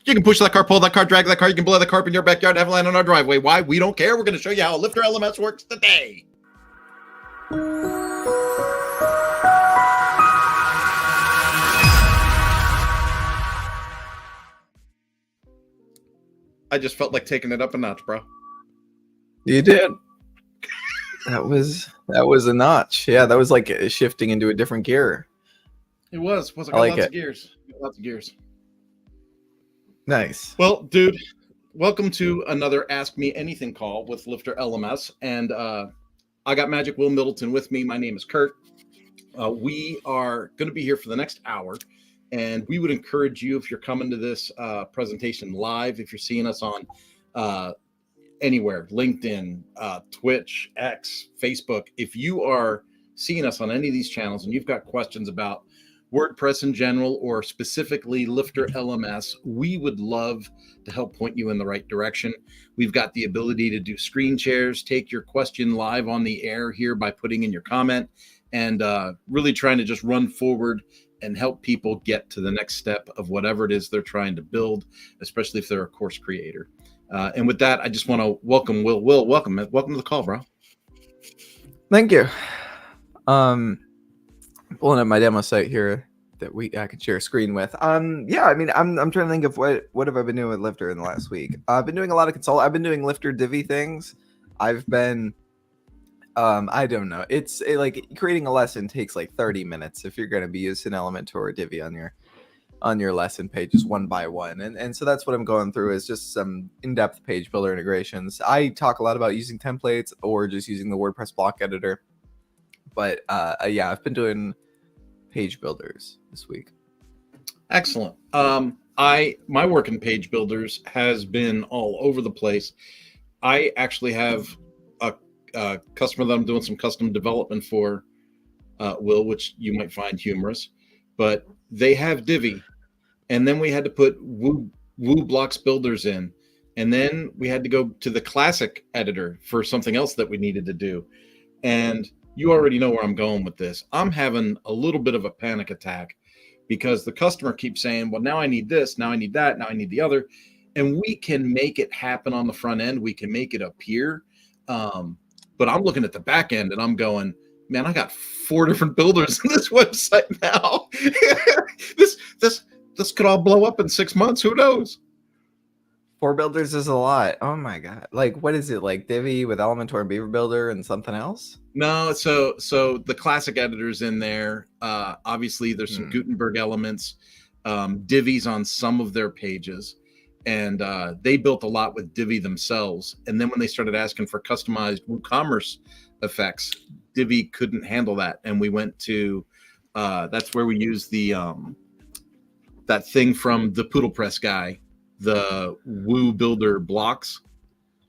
You can push that car, pull that car, drag that car. You can blow that car up in your backyard, have a line on our driveway. Why? We don't care. We're going to show you how LifterLMS works today. I just felt like taking it up a notch, bro. You did. That was a notch. Yeah, that was like shifting into a different gear. It was. I got like lots it. of gears. Lots of gears. Nice. Well, dude, welcome to another Ask Me Anything call with LifterLMS. And I got Magic Will Middleton with me. My name is Kurt. We are going to be here for the next hour. And we would encourage you, if you're coming to this presentation live, if you're seeing us on anywhere, LinkedIn, Twitch, X, Facebook, if you are seeing us on any of these channels and you've got questions about WordPress in general or specifically LifterLMS, we would love to help point you in the right direction. We've got the ability to do screen shares, take your question live on the air here by putting in your comment, and really trying to just run forward and help people get to the next step of whatever it is they're trying to build, especially if they're a course creator. And with that, I just want to welcome Will. Will, welcome to the call, bro. Thank you. Pulling up my demo site here that I can share a screen with. Yeah, I mean, I'm trying to think of what have I been doing with Lifter in the last week. I've been doing a lot of consult. I've been doing Lifter Divi things. I've been I don't know. It's like creating a lesson takes like 30 minutes if you're going to be using Elementor or Divi on your lesson pages one by one. And so that's what I'm going through is just some in-depth page builder integrations. I talk a lot about using templates or just using the WordPress block editor. But yeah, I've been doing page builders this week. Excellent. My work in page builders has been all over the place. I actually have a customer that I'm doing some custom development for, Will, which you might find humorous, but they have Divi, and then we had to put Woo Blocks builders in, and then we had to go to the classic editor for something else that we needed to do. And you already know where I'm going with this. I'm having a little bit of a panic attack because the customer keeps saying, well, now I need this, now I need that, now I need the other. And we can make it happen on the front end. We can make it appear. But I'm looking at the back end and I'm going, man, I got 4 different builders in this website now. This could all blow up in 6 months. Who knows? 4 builders is a lot. Oh my God. Like, what is it? Like Divi with Elementor and Beaver Builder and something else? No. So the classic editor's in there. Obviously there's some Gutenberg elements, Divi's on some of their pages. And they built a lot with Divi themselves. And then when they started asking for customized WooCommerce effects, Divi couldn't handle that. And we went to, that's where we used the that thing from the Poodle Press guy, the Woo Builder blocks.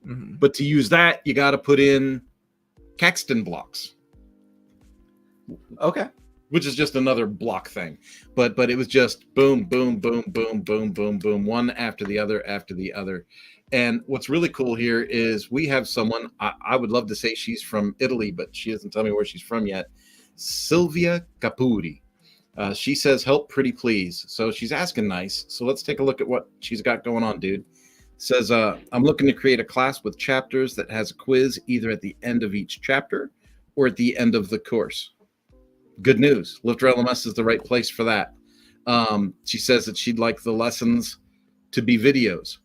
Mm-hmm. But to use that, you got to put in Caxton blocks. Okay. Which is just another block thing, but it was just boom, boom, boom, boom, boom, boom, boom, one after the other. And what's really cool here is we have someone, I would love to say she's from Italy, but she doesn't tell me where she's from yet. Silvia Capuri. She says, help pretty please. So she's asking nice. So let's take a look at what she's got going on, dude. Says, I'm looking to create a class with chapters that has a quiz either at the end of each chapter or at the end of the course. Good news. LifterLMS is the right place for that. She says that she'd like the lessons to be videos.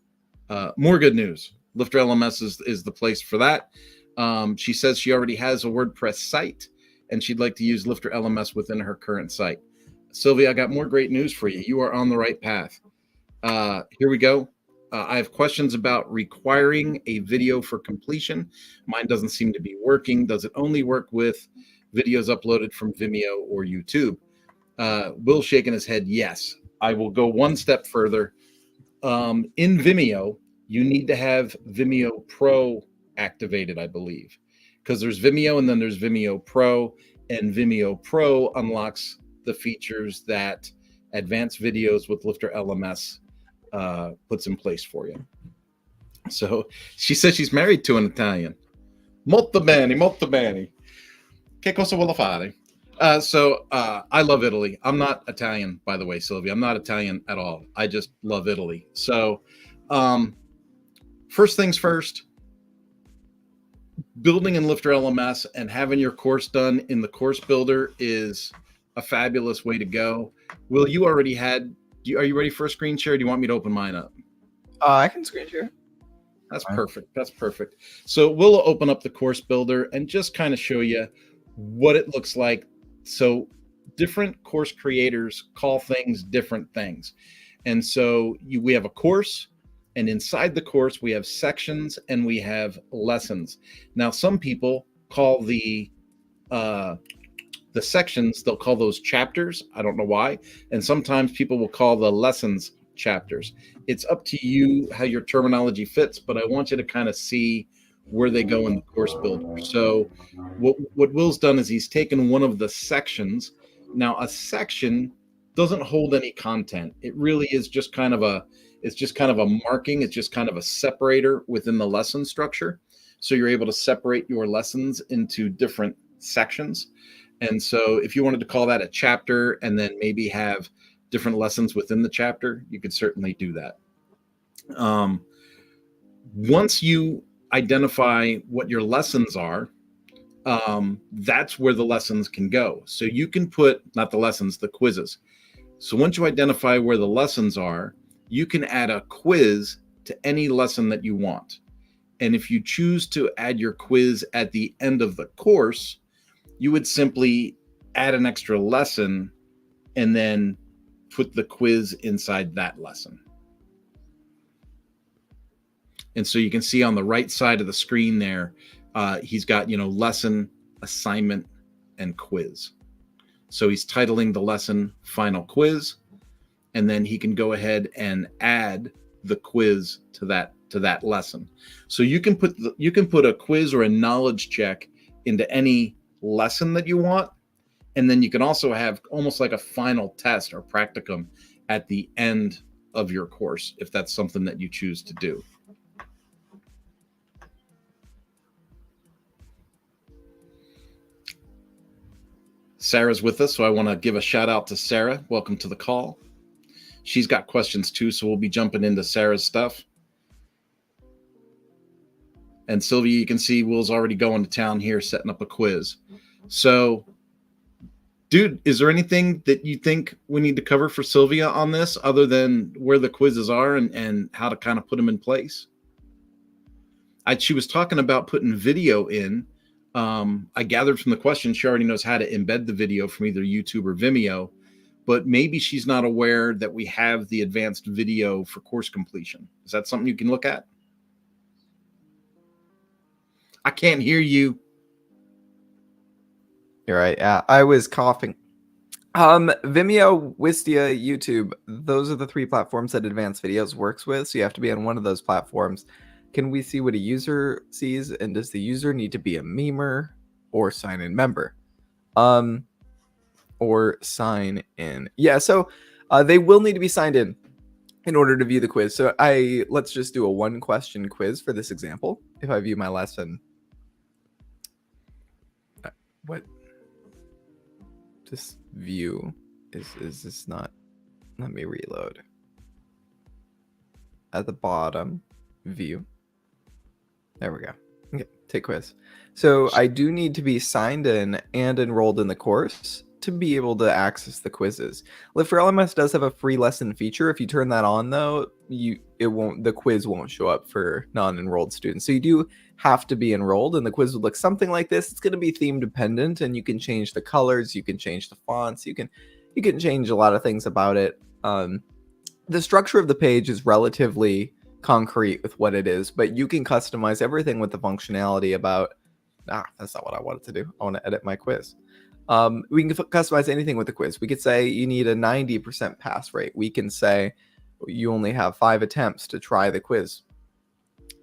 More good news. LifterLMS is the place for that. She says she already has a WordPress site and she'd like to use LifterLMS within her current site. Sylvia, I got more great news for you. You are on the right path. Here we go. I have questions about requiring a video for completion. Mine doesn't seem to be working. Does it only work with videos uploaded from Vimeo or YouTube? Will shaking his head, yes. I will go one step further. In Vimeo, you need to have Vimeo Pro activated, I believe, because there's Vimeo and then there's Vimeo Pro, and Vimeo Pro unlocks the features that Advanced Videos with LifterLMS puts in place for you. So she says she's married to an Italian. Molto bene, molto bene. Che cosa vuole fare? I love Italy. I'm not Italian, by the way, Sylvia. I'm not Italian at all. I just love Italy. So, um, first things first, building in Lifter LMS and having your course done in the course builder is a fabulous way to go. Will, you already had, are you ready for a screen share? Or do you want me to open mine up? I can screen share. That's perfect. That's perfect. So we'll open up the course builder and just kind of show you what it looks like. So different course creators call things different things. And so we have a course, and inside the course, we have sections and we have lessons. Now, some people call the sections, they'll call those chapters. I don't know why. And sometimes people will call the lessons chapters. It's up to you how your terminology fits, but I want you to kind of see where they go in the course builder. So what Will's done is he's taken one of the sections. Now, a section doesn't hold any content. It really is just kind of a marking. It's just kind of a separator within the lesson structure. So you're able to separate your lessons into different sections. And so if you wanted to call that a chapter and then maybe have different lessons within the chapter, you could certainly do that. Once you identify what your lessons are, that's where the lessons can go. So you can put, not the lessons, the quizzes. So once you identify where the lessons are, you can add a quiz to any lesson that you want. And if you choose to add your quiz at the end of the course, you would simply add an extra lesson and then put the quiz inside that lesson. And so you can see on the right side of the screen there, he's got, lesson, assignment, and quiz. So he's titling the lesson Final Quiz, and then he can go ahead and add the quiz to that lesson. So you can put a quiz or a knowledge check into any lesson that you want, and then you can also have almost like a final test or practicum at the end of your course if that's something that you choose to do. Sarah's with us, so I want to give a shout out to Sarah. Welcome to the call. She's got questions too, so we'll be jumping into Sarah's stuff. And Sylvia, you can see Will's already going to town here setting up a quiz. So, dude, is there anything that you think we need to cover for Sylvia on this other than where the quizzes are and how to kind of put them in place? She was talking about putting video in. I gathered from the question she already knows how to embed the video from either YouTube or Vimeo, but maybe she's not aware that we have the advanced video for course completion. Is that something you can look at? I can't hear you. You're right. Yeah, I was coughing. Vimeo, Wistia, YouTube, those are the three platforms that Advanced Videos works with. So you have to be on one of those platforms. Can we see what a user sees? And does the user need to be a memer or sign-in member? Or sign in. Yeah, so they will need to be signed in order to view the quiz. So let's just do a one-question quiz for this example. If I view my lesson. What? This view is this not? Let me reload. At the bottom, view. There we go. Okay, take quiz. So I do need to be signed in and enrolled in the course to be able to access the quizzes. LifterLMS does have a free lesson feature. If you turn that on though, the quiz won't show up for non-enrolled students. So you do have to be enrolled, and the quiz would look something like this. It's going to be theme dependent, and you can change the colors, you can change the fonts, you can change a lot of things about it. The structure of the page is relatively concrete with what it is, but you can customize everything with the functionality about that's not what I wanted to do. I want to edit my quiz. We can customize anything with the quiz. We could say you need a 90% pass rate. We can say you only have 5 attempts to try the quiz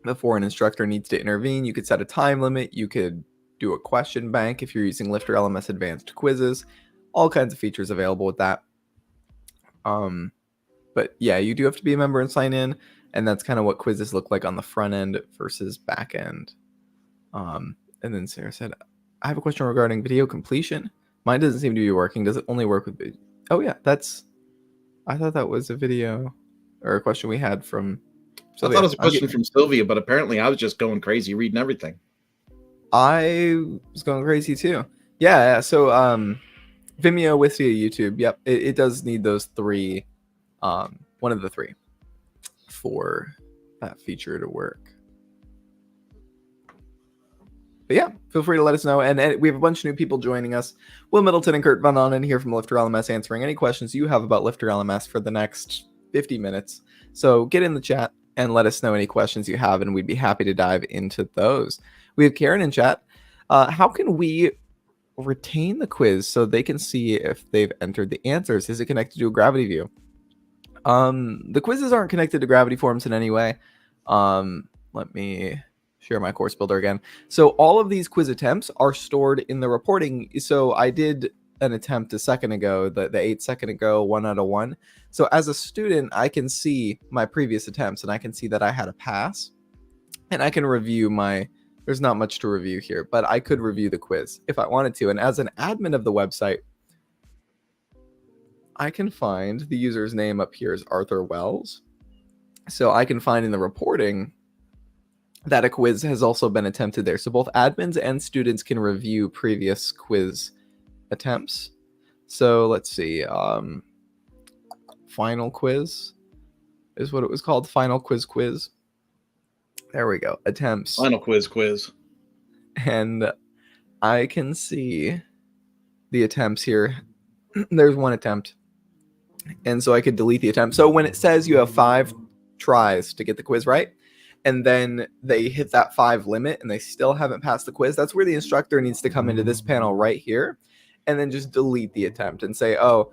before an instructor needs to intervene. You could set a time limit. You could do a question bank if you're using LifterLMS advanced quizzes. All kinds of features available with that. But yeah, you do have to be a member and sign in, and that's kind of what quizzes look like on the front end versus back end. And then Sarah said, I have a question regarding video completion. Mine doesn't seem to be working. Does it only work with video? Oh yeah, I thought that was a video or a question we had from I Sylvia. thought it was a question from Sylvia, but apparently I was just going crazy reading everything. I was going crazy too. Yeah. So Vimeo, Wistia, YouTube. Yep, it does need those three. One of the three for that feature to work. But yeah, feel free to let us know. And we have a bunch of new people joining us. Will Middleton and Kurt Van Onen here from LifterLMS answering any questions you have about LifterLMS for the next 50 minutes. So get in the chat and let us know any questions you have, and we'd be happy to dive into those. We have Karen in chat. How can we retain the quiz so they can see if they've entered the answers? Is it connected to a Gravity view? The quizzes aren't connected to Gravity Forms in any way. Let me share my course builder again. So all of these quiz attempts are stored in the reporting. So I did an attempt a second ago, the 8 second ago, 1 out of 1. So as a student, I can see my previous attempts and I can see that I had a pass, and I can review there's not much to review here, but I could review the quiz if I wanted to. And as an admin of the website, I can find the user's name up here is Arthur Wells. So I can find in the reporting that a quiz has also been attempted there. So both admins and students can review previous quiz attempts. So let's see. Final quiz is what it was called. Final quiz. There we go. Attempts. Final quiz. And I can see the attempts here. There's one attempt. And so I could delete the attempt. So when it says you have 5 tries to get the quiz right, and then they hit that 5 limit and they still haven't passed the quiz, that's where the instructor needs to come into this panel right here and then just delete the attempt and say, oh,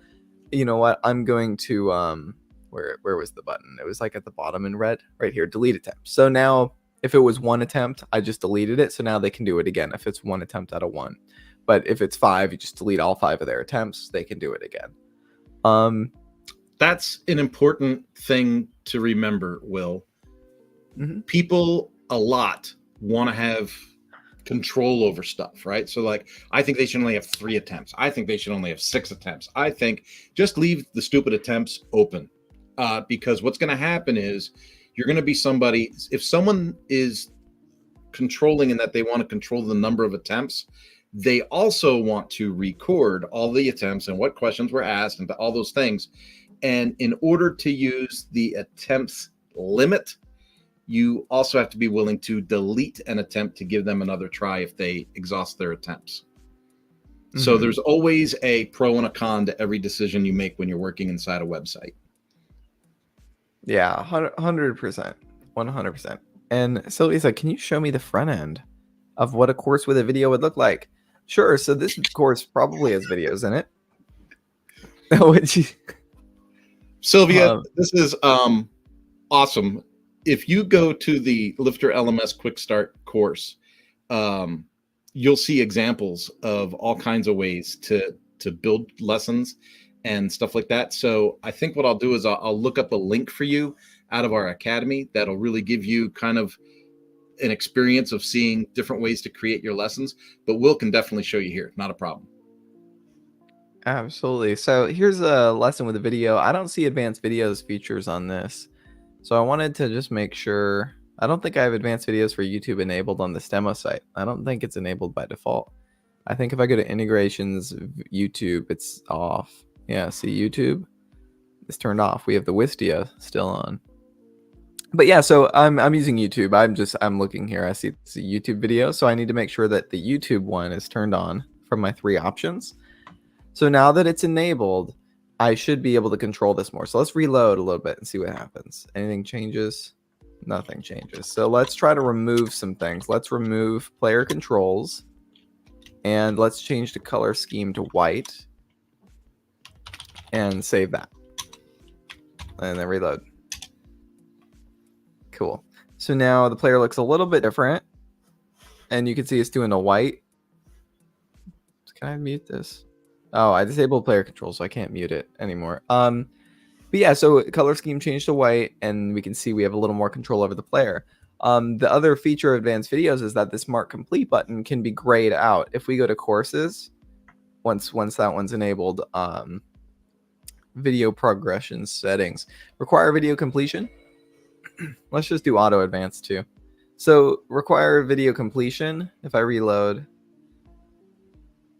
you know what, I'm going to where was the button? It was like at the bottom in red right here, delete attempt. So now if it was 1 attempt, I just deleted it, so now they can do it again if it's 1 attempt out of 1. But if it's 5, you just delete all 5 of their attempts, they can do it again. That's an important thing to remember, Will. Mm-hmm. People a lot want to have control over stuff, right? So like, I think they should only have 3 attempts. I think they should only have 6 attempts. I think just leave the stupid attempts open, because what's going to happen is you're going to be somebody, if someone is controlling in that they want to control the number of attempts, they also want to record all the attempts and what questions were asked and all those things. And in order to use the attempts limit, you also have to be willing to delete an attempt to give them another try if they exhaust their attempts. Mm-hmm. So there's always a pro and a con to every decision you make when you're working inside a website. Yeah, 100%. 100%. And Sylvia said, can you show me the front end of what a course with a video would look like? Sure. So this course probably has videos in it. Sylvia, this is awesome. If you go to the LifterLMS Quick Start course, you'll see examples of all kinds of ways to build lessons and stuff like that. So I think what I'll do is I'll look up a link for you out of our academy that'll really give you kind of an experience of seeing different ways to create your lessons. But Will can definitely show you here. Not a problem. Absolutely. So here's a lesson with a video. I don't see advanced videos features on this. So I wanted to just make sure. I don't think I have advanced videos for YouTube enabled on this demo site. I don't think it's enabled by default. I think if I go to integrations, YouTube, it's off. Yeah, see YouTube? It's turned off. We have the Wistia still on. But yeah, so I'm using YouTube. I'm looking here. I see it's a YouTube video. So I need to make sure that the YouTube one is turned on from my 3 options. So now that it's enabled, I should be able to control this more. So let's reload a little bit and see what happens. Anything changes? Nothing changes. So let's try to remove some things. Let's remove player controls. And let's change the color scheme to white. And save that. And then reload. Cool. So now the player looks a little bit different. And you can see it's doing a white. Can I mute this? Oh, I disabled player control, so I can't mute it anymore. But yeah, so color scheme changed to white, and we can see we have a little more control over the player. The other feature of advanced videos is that this mark complete button can be grayed out. If we go to courses once that one's enabled. Video progression settings. Require video completion. Let's just do auto advance too. So require video completion. If I reload,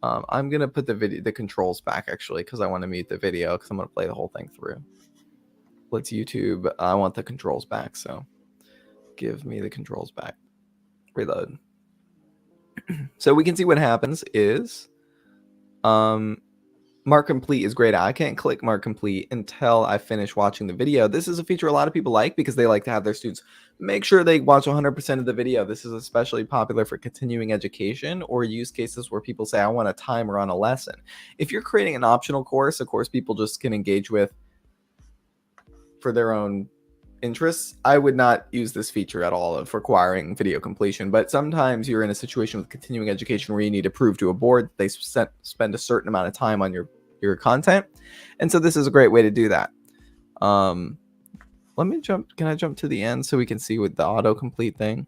I'm gonna put the controls back actually because I want to mute the video because I'm gonna play the whole thing through. Let's YouTube. I want the controls back, so give me the controls back. Reload. So we can see what happens is mark complete is great. I can't click mark complete until I finish watching the video. This is a feature a lot of people like because they like to have their students make sure they watch 100% of the video. This is especially popular for continuing education or use cases where people say, I want a timer on a lesson. If you're creating an optional course, a course people just can engage with for their own interests, I would not use this feature at all of requiring video completion. But sometimes you're in a situation with continuing education where you need to prove to a board that they spend a certain amount of time on your content, and so this is a great way to do that. Let me jump. Can I jump to the end so we can see with the autocomplete thing?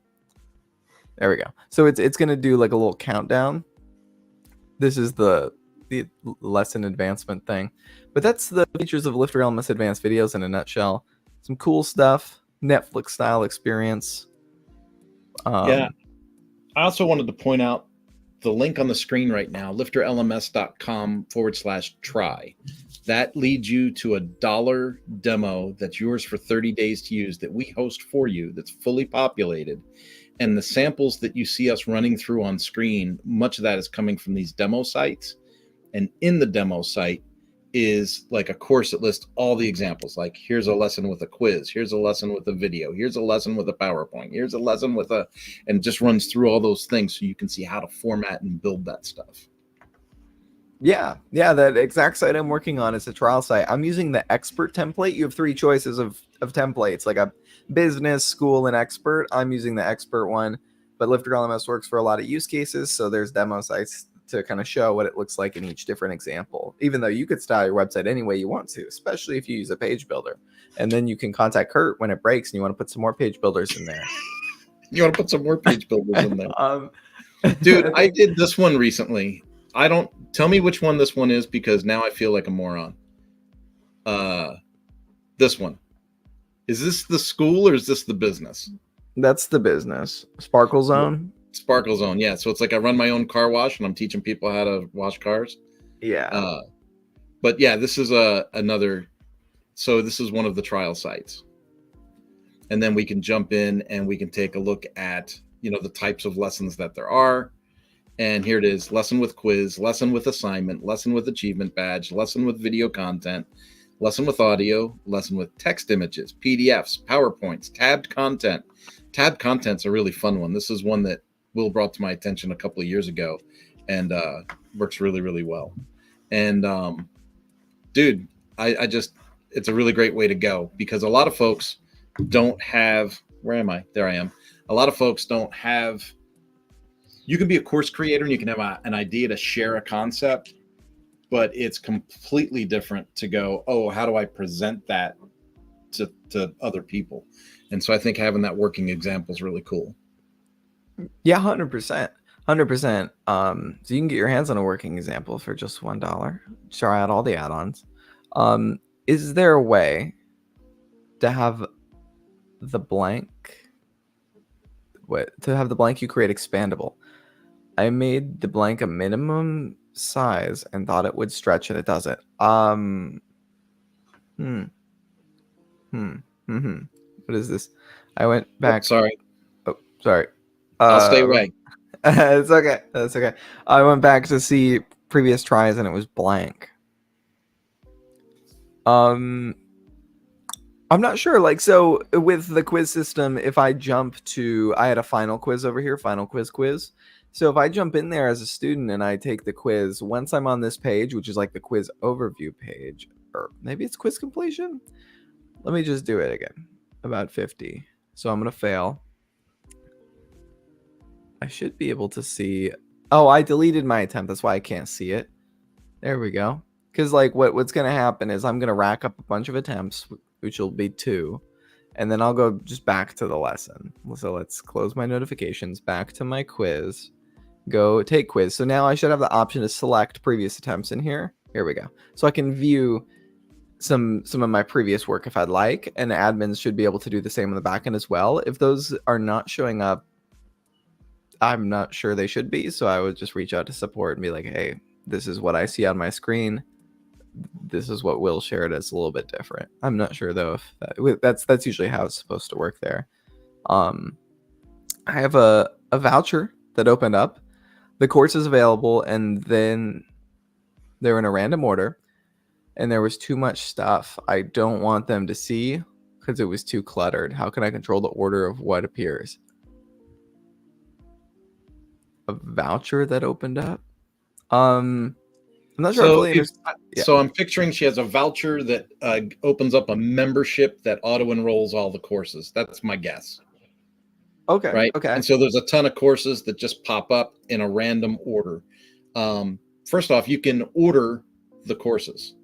There we go. So it's gonna do like a little countdown. This is the lesson advancement thing, but that's the features of LifterLMS advanced videos in a nutshell. Some cool stuff, Netflix style experience. Yeah, I also wanted to point out the link on the screen right now, lifterlms.com/try. That leads you to a $1 demo that's yours for 30 days to use that we host for you, that's fully populated. And the samples that you see us running through on screen, much of that is coming from these demo sites. And in the demo site is like a course that lists all the examples. Like here's a lesson with a quiz, here's a lesson with a video, here's a lesson with a PowerPoint, here's a lesson with and just runs through all those things so you can see how to format and build that stuff. Yeah, that exact site I'm working on is a trial site. I'm using the expert template. You have 3 choices of templates, like a business, school, and expert. I'm using the expert one, but LifterLMS works for a lot of use cases, so there's demo sites to kind of show what it looks like in each different example, even though you could style your website any way you want to, especially if you use a page builder. And then you can contact Kurt when it breaks and you want to put some more page builders in there. You want to put some more page builders in there. Dude, I did this one recently. Tell me which one this one is because now I feel like a moron. This one. Is this the school or is this the business? That's the business. Sparkle Zone? Sparkle Zone, yeah. So it's like I run my own car wash and I'm teaching people how to wash cars. Yeah. But yeah, this is another. So this is one of the trial sites. And then we can jump in and we can take a look at, the types of lessons that there are. And here it is: lesson with quiz, lesson with assignment, lesson with achievement badge, lesson with video content, lesson with audio, lesson with text images, PDFs, PowerPoints, tabbed content. Tabbed content's a really fun one. This is one that Will brought to my attention a couple of years ago and works really, really well. And dude, I just, it's a really great way to go because a lot of folks don't have, where am I? There I am. A lot of folks don't have, you can be a course creator and you can have an idea to share a concept, but it's completely different to go, oh, how do I present that to other people? And so I think having that working example is really cool. Yeah, 100%. 100%. So you can get your hands on a working example for just $1. Try out all the add-ons. Is there a way to have the blank you create expandable? I made the blank a minimum size and thought it would stretch and it doesn't. What is this? I went back. Sorry. Oh, sorry. I'll stay away. It's okay. That's okay. I went back to see previous tries and it was blank. I'm not sure. Like, so with the quiz system, if I jump to, I had a final quiz over here, final quiz. So if I jump in there as a student and I take the quiz, once I'm on this page, which is like the quiz overview page, or maybe it's quiz completion. Let me just do it again. About 50. So I'm going to fail. I should be able to see. Oh, I deleted my attempt. That's why I can't see it. There we go. Because like what's going to happen is I'm going to rack up a bunch of attempts, which will be 2. And then I'll go just back to the lesson. So let's close my notifications, back to my quiz. go take quiz. So now I should have the option to select previous attempts in here. Here we go. So I can view some of my previous work if I'd like, and admins should be able to do the same on the back end as well. If those are not showing up, I'm not sure they should be. So I would just reach out to support and be like, hey, this is what I see on my screen. This is what Will shared as a little bit different. I'm not sure though if that's usually how it's supposed to work there. I have a voucher that opened up. The course is available, and then they're in a random order, and there was too much stuff. I don't want them to see because it was too cluttered. How can I control the order of what appears? A voucher that opened up. I'm not sure. So I'm picturing she has a voucher that opens up a membership that auto enrolls all the courses. That's my guess. Okay. Right. Okay. And so there's a ton of courses that just pop up in a random order. First off, you can order the courses.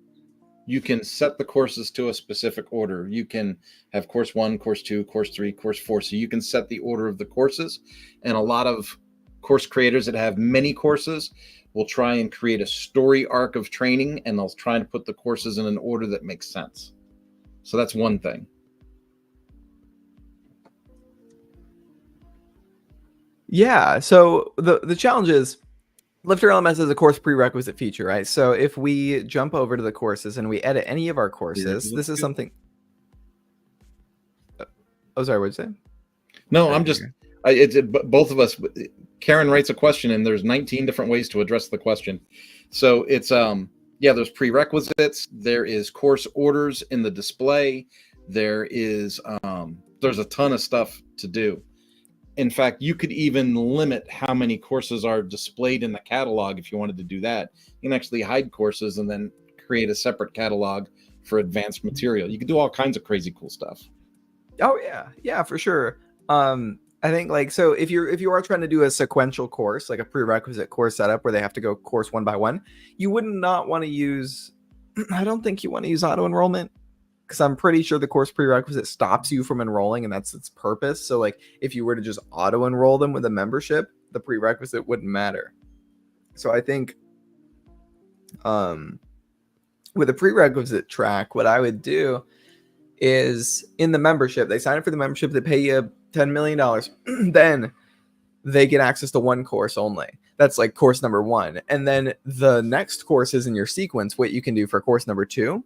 You can set the courses to a specific order. You can have course 1, course 2, course 3, course 4. So you can set the order of the courses. And a lot of course creators that have many courses will try and create a story arc of training, and they'll try to put the courses in an order that makes sense. So that's one thing. Yeah. So the challenge is LifterLMS is a course prerequisite feature, right? So if we jump over to the courses and we edit any of our courses, this is something. Oh, sorry, what'd you say? No, I'm just. Both of us. Karen writes a question, and there's 19 different ways to address the question. So it's there's prerequisites. There is course orders in the display. There's a ton of stuff to do. In fact, you could even limit how many courses are displayed in the catalog if you wanted to do that. You can actually hide courses and then create a separate catalog for advanced material. You can do all kinds of crazy cool stuff. Oh yeah, for sure. I think so if you are trying to do a sequential course, like a prerequisite course setup where they have to go course one by one, you would not want to use. I don't think you want to use auto enrollment, because I'm pretty sure the course prerequisite stops you from enrolling, and that's its purpose. So if you were to just auto enroll them with a membership, the prerequisite wouldn't matter. So I think with a prerequisite track, what I would do is in the membership, they sign up for the membership, they pay you $10 million. Then they get access to one course only. That's like course number 1. And then the next courses in your sequence, what you can do for course number 2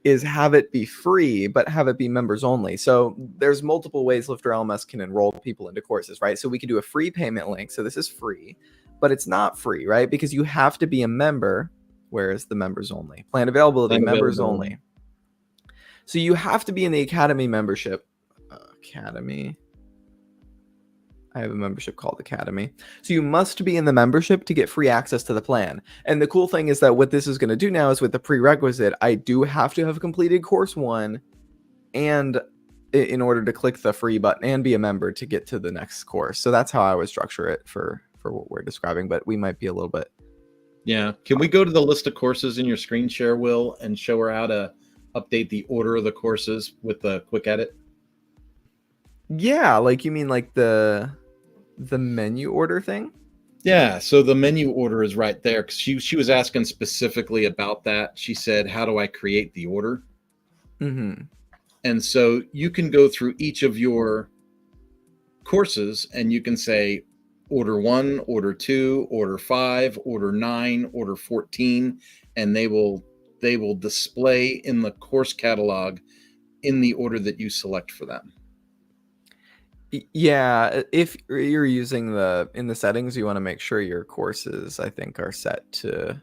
is have it be free, but have it be members only. So there's multiple ways LifterLMS can enroll people into courses, right? So we could do a free payment link. So this is free, but it's not free, right? Because you have to be a member, whereas the members only. Plan availability, members only. So you have to be in the Academy membership. Academy. I have a membership called Academy. So you must be in the membership to get free access to the plan. And the cool thing is that what this is going to do now is with the prerequisite, I do have to have completed course 1 and in order to click the free button and be a member to get to the next course. So that's how I would structure it for what we're describing, but we might be a little bit. Yeah. Can we go to the list of courses in your screen share, Will, and show her how to update the order of the courses with the quick edit? Yeah. You mean the menu order thing? Yeah, so the menu order is right there, because she was asking specifically about that. She said, how do I create the order? Mm-hmm. And so you can go through each of your courses and you can say order 1, order 2, order 5, order 9, order 14, and they will display in the course catalog in the order that you select for them. Yeah, if you're using in the settings, you want to make sure your courses, I think, are set to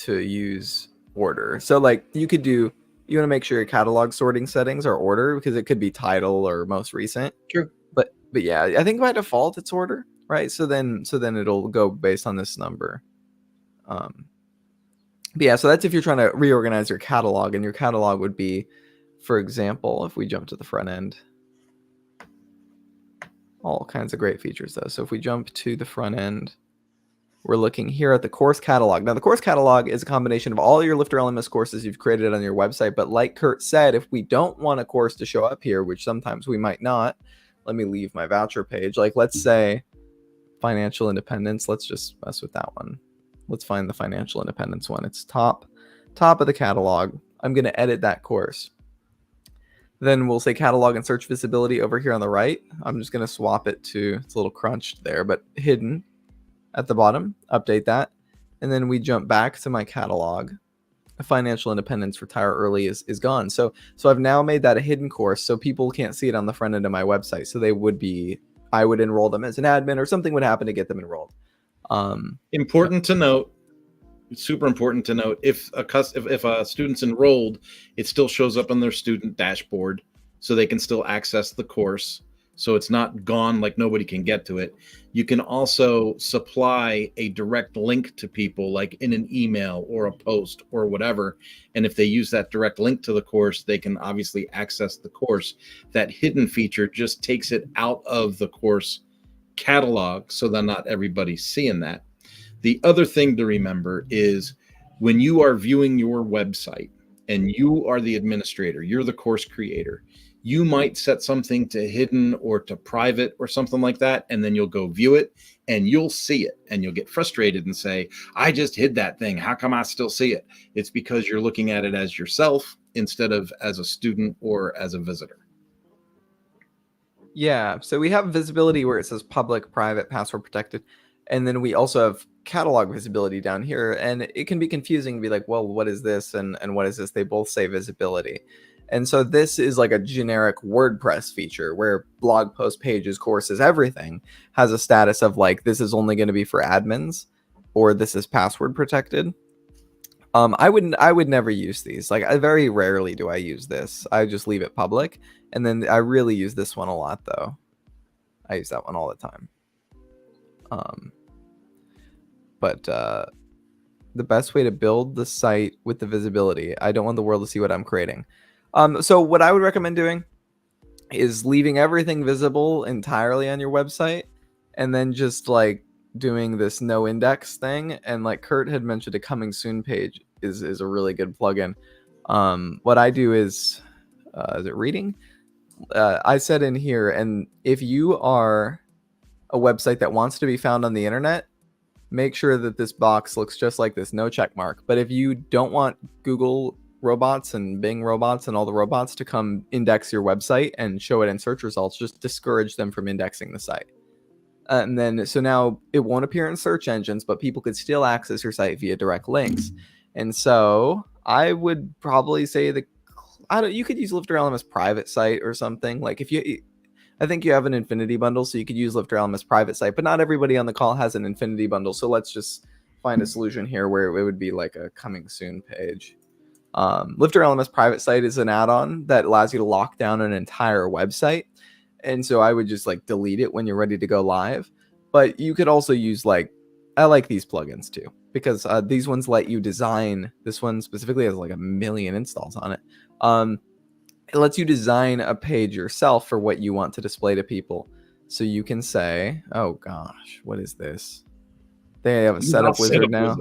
use order. So you want to make sure your catalog sorting settings are order, because it could be title or most recent. True. But yeah, I think by default it's order, right? So then it'll go based on this number. But yeah, so that's if you're trying to reorganize your catalog, and your catalog would be, for example, if we jump to the front end. All kinds of great features though. So if we jump to the front end, we're looking here at the course catalog. Now the course catalog is a combination of all your LifterLMS courses you've created on your website. But like Kurt said, if we don't want a course to show up here, which sometimes we might not, let me leave my voucher page. Let's say financial independence. Let's just mess with that one. Let's find the financial independence one. It's top of the catalog. I'm going to edit that course. Then we'll say catalog and search visibility over here on the right. I'm just going to swap it to, it's a little crunched there, but hidden at the bottom. Update that. And then we jump back to my catalog. Financial independence, retire early is gone. So I've now made that a hidden course, so people can't see it on the front end of my website. So I would enroll them as an admin, or something would happen to get them enrolled. Important to note, super important to note, if a student's enrolled, it still shows up on their student dashboard, so they can still access the course. So it's not gone, like nobody can get to it. You can also supply a direct link to people, like in an email or a post or whatever. And if they use that direct link to the course, they can obviously access the course. That hidden feature just takes it out of the course catalog, so that not everybody's seeing that. The other thing to remember is when you are viewing your website and you are the administrator, you're the course creator, you might set something to hidden or to private or something like that, and then you'll go view it and you'll see it and you'll get frustrated and say, I just hid that thing. How come I still see it? It's because you're looking at it as yourself instead of as a student or as a visitor. Yeah, so we have visibility where it says public, private, password protected. And then we also have catalog visibility down here. And it can be confusing to be like, well, what is this? And what is this? They both say visibility. And so this is like a generic WordPress feature where blog post, pages, courses, everything has a status of like, this is only going to be for admins, or this is password protected. I would never use these. Like, I very rarely do I use this. I just leave it public. And then I really use this one a lot though. I use that one all the time. But the best way to build the site with the visibility, I don't want the world to see what I'm creating. So what I would recommend doing is leaving everything visible entirely on your website, and then just like doing this no index thing. And like Kurt had mentioned, a coming soon page is a really good plugin. What I do is it reading? I said in here, and if you are a website that wants to be found on the internet, make sure that this box looks just like this, no check mark. But if you don't want Google robots and Bing robots and all the robots to come index your website and show it in search results, just discourage them from indexing the site. And then, so now it won't appear in search engines, but people could still access your site via direct links. And so I would probably say you could use LifterLMS private site or something. Like I think you have an Infinity bundle, so you could use LifterLMS private site, but not everybody on the call has an Infinity bundle. So let's just find a solution here where it would be like a coming soon page. LifterLMS private site is an add-on that allows you to lock down an entire website. And so I would just like delete it when you're ready to go live. But you could also use I like these plugins too, because these ones let you design. This one specifically has like 1 million installs on it. It lets you design a page yourself for what you want to display to people. So you can say, oh gosh, what is this? They have a setup wizard now.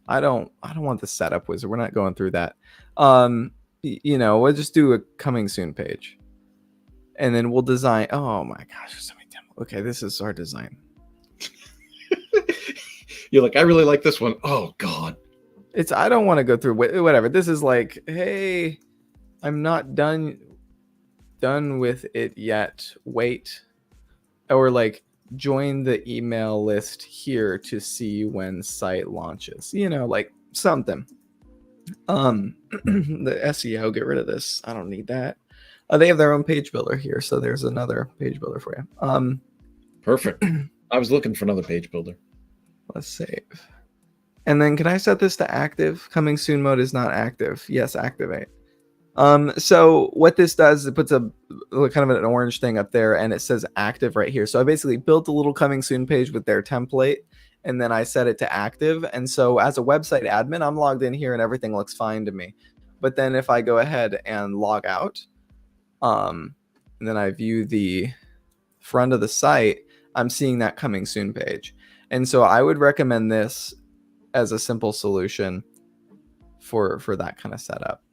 I don't want the setup wizard. We're not going through that. We'll just do a coming soon page. And then we'll design. Oh my gosh, there's so many demos. Okay, this is our design. You're like, I really like this one. Oh God. I don't want to go through whatever. This is like, hey, I'm not done with it yet. Wait. Or like, join the email list here to see when site launches. Like something. The SEO, get rid of this. I don't need that. They have their own page builder here, so there's another page builder for you. Perfect. I was looking for another page builder. Let's save. And then can I set this to active? Coming soon mode is not active. Yes, activate. So what this does, it puts a kind of an orange thing up there, and it says active right here. So I basically built a little coming soon page with their template, and then I set it to active. And so as a website admin, I'm logged in here and everything looks fine to me. But then if I go ahead and log out, and then I view the front of the site, I'm seeing that coming soon page. And so I would recommend this as a simple solution for that kind of setup.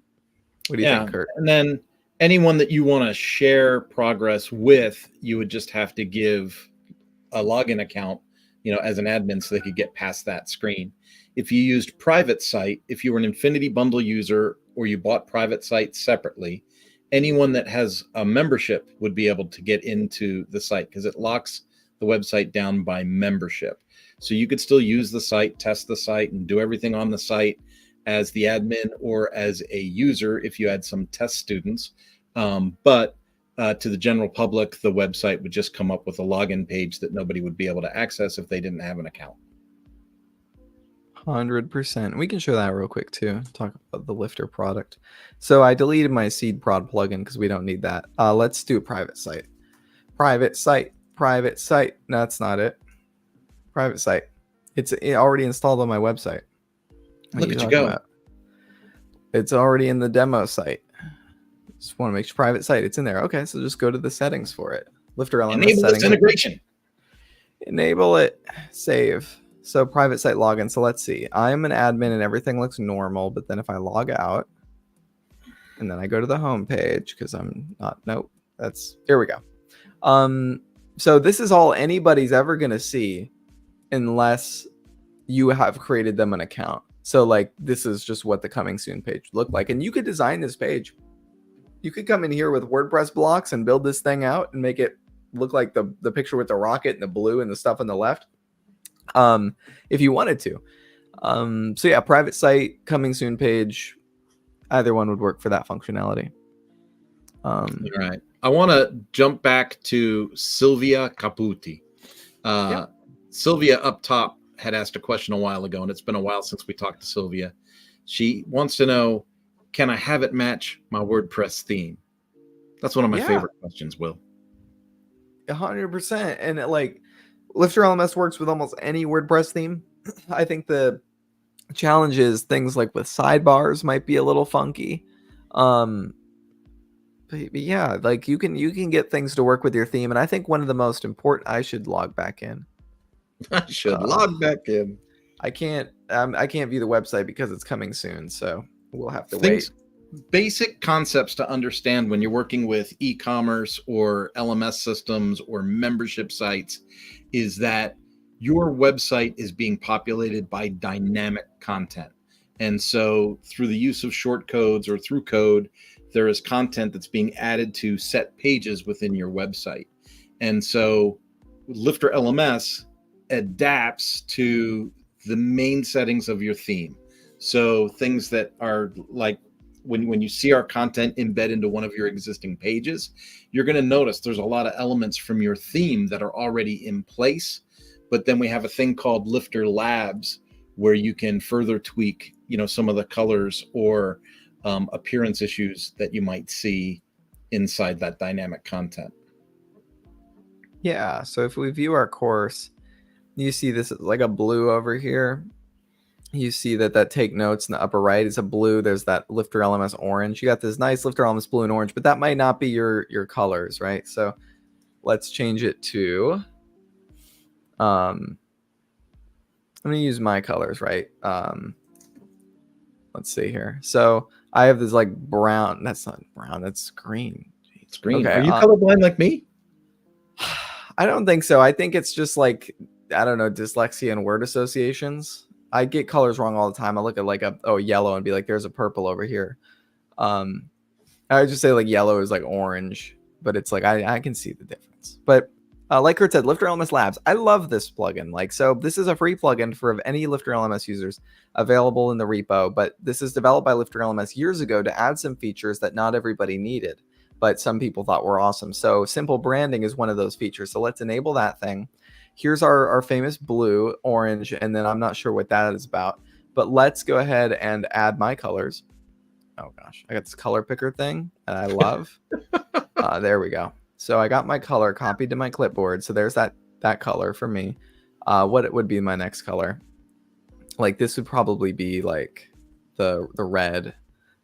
What do you think, Kurt? And then anyone that you want to share progress with, you would just have to give a login account as an admin so they could get past that screen. If you used private site, if you were an Infinity Bundle user or you bought private site separately, anyone that has a membership would be able to get into the site because it locks the website down by membership. So you could still use the site, test the site, and do everything on the site as the admin or as a user if you had some test students. But to the general public, the website would just come up with a login page that nobody would be able to access if they didn't have an account. 100%. We can show that real quick too. Talk about the Lifter product. So I deleted my seed prod plugin because we don't need that. Let's do a private site. Private site. Private site. No, that's not it. Private site. It's already installed on my website. Look at you go. About? It's already in the demo site. Just want to make sure private site. It's in there. Okay, so just go to the settings for it. LifterLMS Enable settings. this integration. Enable it. Save. So private site login. So let's see. I'm an admin and everything looks normal. But then if I log out and then I go to the home page because I'm not. Nope. Here we go. So this is all anybody's ever going to see unless you have created them an account. So like this is just what the coming soon page looked like. And you could design this page. You could come in here with WordPress blocks and build this thing out and make it look like the picture with the rocket and the blue and the stuff on the left. If you wanted to. So yeah, private site, coming soon page, either one would work for that functionality. All right. I want to jump back to Sylvia Caputi. Yep. Sylvia up top had asked a question a while ago, and it's been a while since we talked to Sylvia. She wants to know, can I have it match my WordPress theme? That's one of my favorite questions, Will. 100%. And like LifterLMS works with almost any WordPress theme. I think the challenge is things like with sidebars might be a little funky. But yeah, like you can get things to work with your theme. And I think one of the most important, I should log back in. I should log back in. I can't view the website because it's coming soon. So we'll have to wait. Basic concepts to understand when you're working with e-commerce or LMS systems or membership sites is that your website is being populated by dynamic content. And so through the use of short codes or through code, there is content that's being added to set pages within your website. And so LifterLMS adapts to the main settings of your theme. So things that are like when you see our content embed into one of your existing pages, you're going to notice there's a lot of elements from your theme that are already in place. But then we have a thing called Lifter Labs where you can further tweak, some of the colors or appearance issues that you might see inside that dynamic content. Yeah. So if we view our course, you see this is like a blue over here. You see that take notes in the upper right is a blue. There's that LifterLMS orange. You got this nice LifterLMS blue and orange, but that might not be your colors, right? So let's change it to, I'm going to use my colors, right? Let's see here. So I have this like brown. That's not brown. That's green. It's green. Okay, are you colorblind like me? I don't think so. I think it's just like, I don't know, dyslexia and word associations. I get colors wrong all the time. I look at like a yellow and be like, there's a purple over here. I would just say like yellow is like orange, but it's like I can see the difference. But like Kurt said, LifterLMS Labs. I love this plugin. Like, so this is a free plugin for any LifterLMS users available in the repo. But this is developed by LifterLMS years ago to add some features that not everybody needed, but some people thought were awesome. So simple branding is one of those features. So let's enable that thing. Here's our famous blue, orange, and then I'm not sure what that is about. But let's go ahead and add my colors. Oh gosh, I got this color picker thing that I love. There we go. So I got my color copied to my clipboard. So there's that color for me. What it would be my next color. Like this would probably be like the red,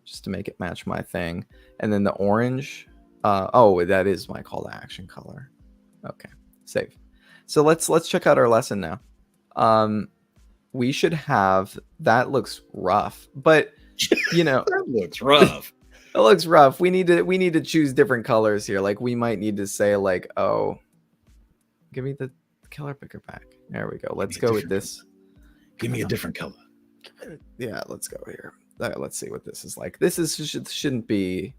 just to make it match my thing. And then the orange. Oh, that is my call to action color. Okay, save. So let's check out our lesson now. We should have, that looks rough, but that looks rough. It looks rough. We need to choose different colors here. Like we might need to say like, oh, give me the color picker back. There we go. Let's go with this. Give me a different color. Yeah, let's go here. Let's see what this is like. This shouldn't be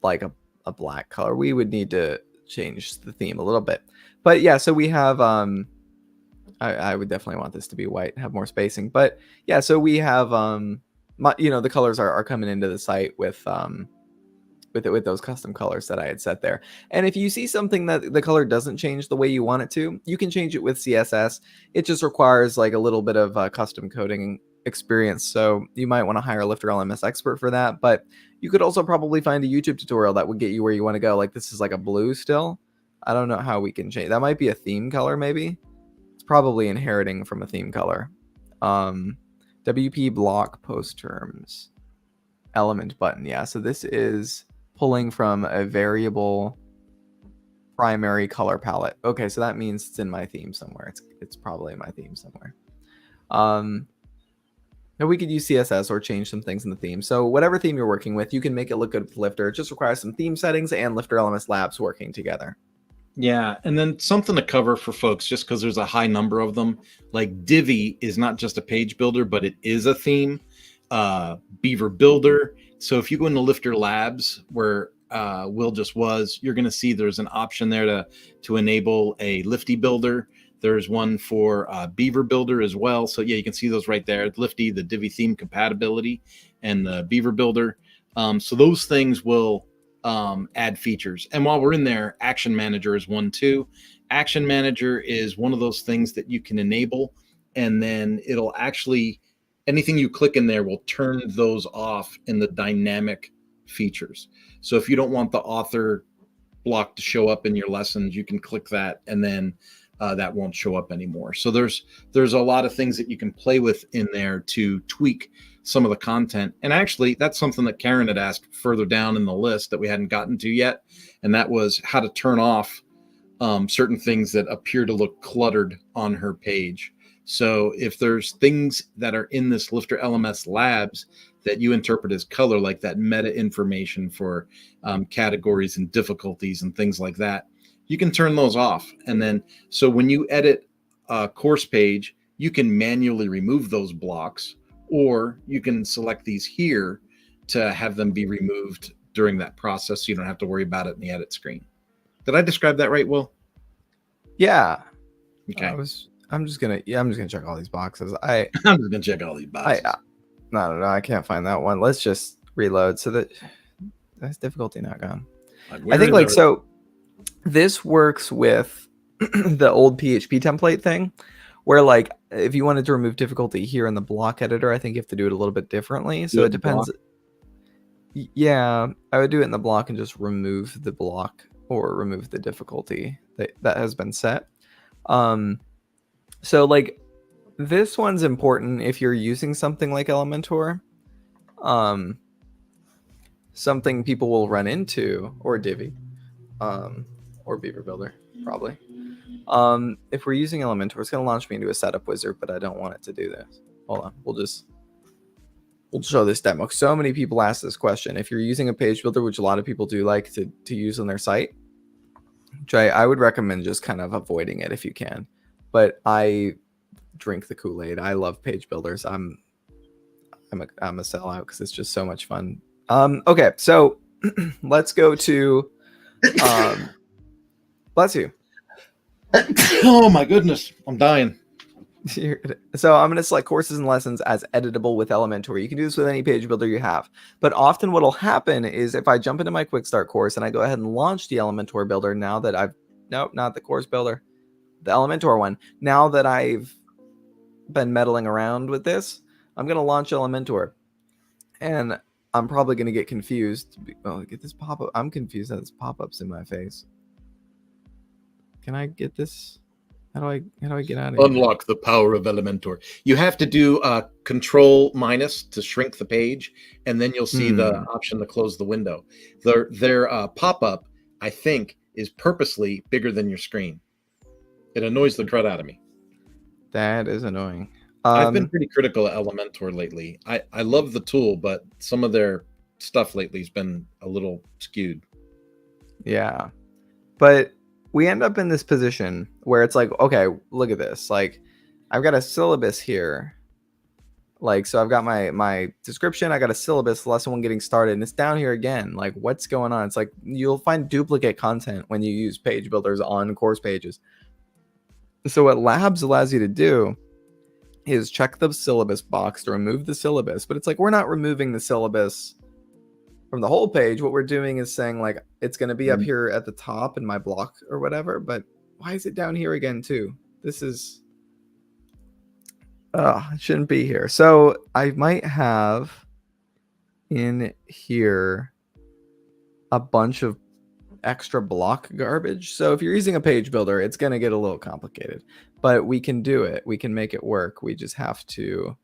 like a black color. We would need to change the theme a little bit. But yeah, so we have I would definitely want this to be white, have more spacing. But yeah, so we have the colors are coming into the site with those custom colors that I had set there. And if you see something that the color doesn't change the way you want it to, you can change it with CSS. It just requires like a little bit of custom coding experience. So you might want to hire a LifterLMS expert for that. But you could also probably find a YouTube tutorial that would get you where you want to go. Like this is like a blue still. I don't know how we can change. That might be a theme color maybe. It's probably inheriting from a theme color. WP block post terms element button. Yeah, so this is pulling from a variable primary color palette. Okay, so that means it's in my theme somewhere. It's probably in my theme somewhere. Now we could use CSS or change some things in the theme. So whatever theme you're working with, you can make it look good with Lifter. It just requires some theme settings and LifterLMS labs working together. Yeah, and then something to cover for folks, just because there's a high number of them. Like Divi is not just a page builder, but it is a theme. Beaver Builder. So if you go into Lifter Labs, where Will just was, you're going to see there's an option there to enable a Lifty Builder. There's one for Beaver Builder as well. So yeah, you can see those right there. Lifty, the Divi theme compatibility, and the Beaver Builder. So those things will add features. And while we're in there, Action Manager is one too. Action Manager is one of those things that you can enable, and then it'll actually, anything you click in there will turn those off in the dynamic features. So if you don't want the author block to show up in your lessons, you can click that, and then that won't show up anymore. So there's a lot of things that you can play with in there to tweak some of the content. And actually, that's something that Karen had asked further down in the list that we hadn't gotten to yet. And that was how to turn off certain things that appear to look cluttered on her page. So if there's things that are in this LifterLMS labs that you interpret as color, like that meta information for categories and difficulties and things like that, you can turn those off. And then, so when you edit a course page, you can manually remove those blocks, or you can select these here to have them be removed during that process, so you don't have to worry about it in the edit screen. Did I describe that right, Will? Yeah. Okay. I'm just gonna check all these boxes. I'm just gonna check all these boxes. No, I can't find that one. Let's just reload. So that's difficulty not gone. I think like so. This works with the old PHP template thing, where like if you wanted to remove difficulty here in the block editor, I think you have to do it a little bit differently. So it depends. Yeah, I would do it in the block and just remove the block or remove the difficulty that has been set. So like this one's important if you're using something like Elementor. Something people will run into, or Divi, or Beaver Builder, probably. If we're using Elementor, it's going to launch me into a setup wizard, but I don't want it to do this. Hold on, we'll show this demo. So many people ask this question. If you're using a page builder, which a lot of people do like to use on their site, which I would recommend just kind of avoiding it if you can. But I drink the Kool-Aid. I love page builders. I'm a sellout because it's just so much fun. Okay, so let's go to bless you. Oh my goodness, I'm dying. So I'm going to select courses and lessons as editable with Elementor. You can do this with any page builder you have. But often what will happen is if I jump into my quick start course and I go ahead and launch the Elementor builder now that not the course builder, the Elementor one. Now that I've been meddling around with this, I'm going to launch Elementor. And I'm probably going to get confused. Oh, get this pop-up. I'm confused that this pop-up's in my face. Can I get this? How do I get out of here? Unlock the power of Elementor. You have to do Control minus to shrink the page, and then you'll see the option to close the window. Their pop-up, I think, is purposely bigger than your screen. It annoys the crud out of me. That is annoying. I've been pretty critical of Elementor lately. I love the tool, but some of their stuff lately has been a little skewed. Yeah, but we end up in this position where it's like, okay, look at this. Like, I've got a syllabus here. Like, so I've got my description, I got a syllabus, lesson 1 getting started, and it's down here again. Like, what's going on? It's like you'll find duplicate content when you use page builders on course pages. So what Labs allows you to do is check the syllabus box to remove the syllabus, but it's like we're not removing the syllabus from the whole page. What we're doing is saying, like, it's going to be up here at the top in my block or whatever, but why is it down here again too? This is it shouldn't be here. So I might have in here a bunch of extra block garbage. So if you're using a page builder, it's going to get a little complicated, but we can do it. We can make it work. We just have to,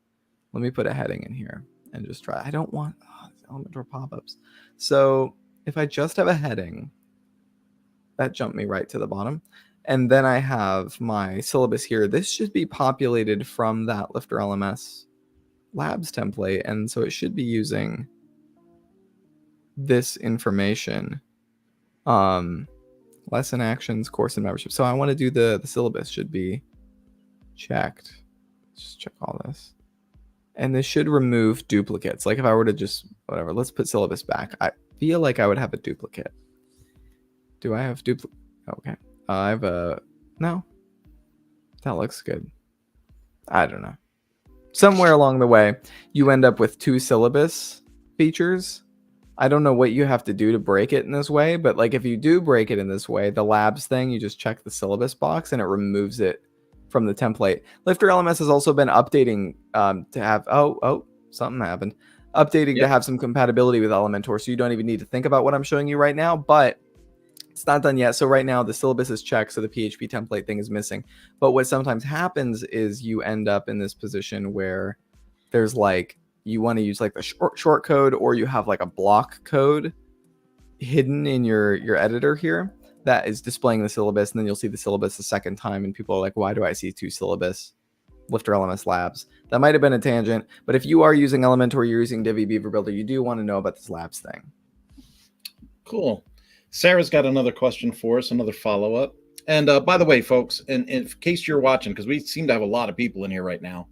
let me put a heading in here and just try. I don't want Elementor pop-ups. So if I just have a heading, that jumped me right to the bottom. And then I have my syllabus here. This should be populated from that LifterLMS labs template. And so it should be using this information. Lesson actions, course and membership. So I want to do the syllabus should be checked. Just check all this. And this should remove duplicates. Like if I were to just, whatever, let's put syllabus back. I feel like I would have a duplicate. Do I have duplicate? Okay. I have a, no. That looks good. I don't know. Somewhere along the way, you end up with 2 syllabus features. I don't know what you have to do to break it in this way, but like if you do break it in this way, the labs thing, you just check the syllabus box and it removes it from the template. LifterLMS has also been updating to have, something happened. Updating to have some compatibility with Elementor, so you don't even need to think about what I'm showing you right now, but it's not done yet. So right now the syllabus is checked, so the PHP template thing is missing. But what sometimes happens is you end up in this position where there's like, you want to use like the short code, or you have like a block code hidden in your editor here that is displaying the syllabus, and then you'll see the syllabus a second time, and people are like, why do I see 2 syllabus? LifterLMS labs. That might have been a tangent, but if you are using Elementor, you're using Divi Beaver Builder, you do want to know about this labs thing. Cool. Sarah's got another question for us, another follow-up. And by the way, folks, and in case you're watching, because we seem to have a lot of people in here right now,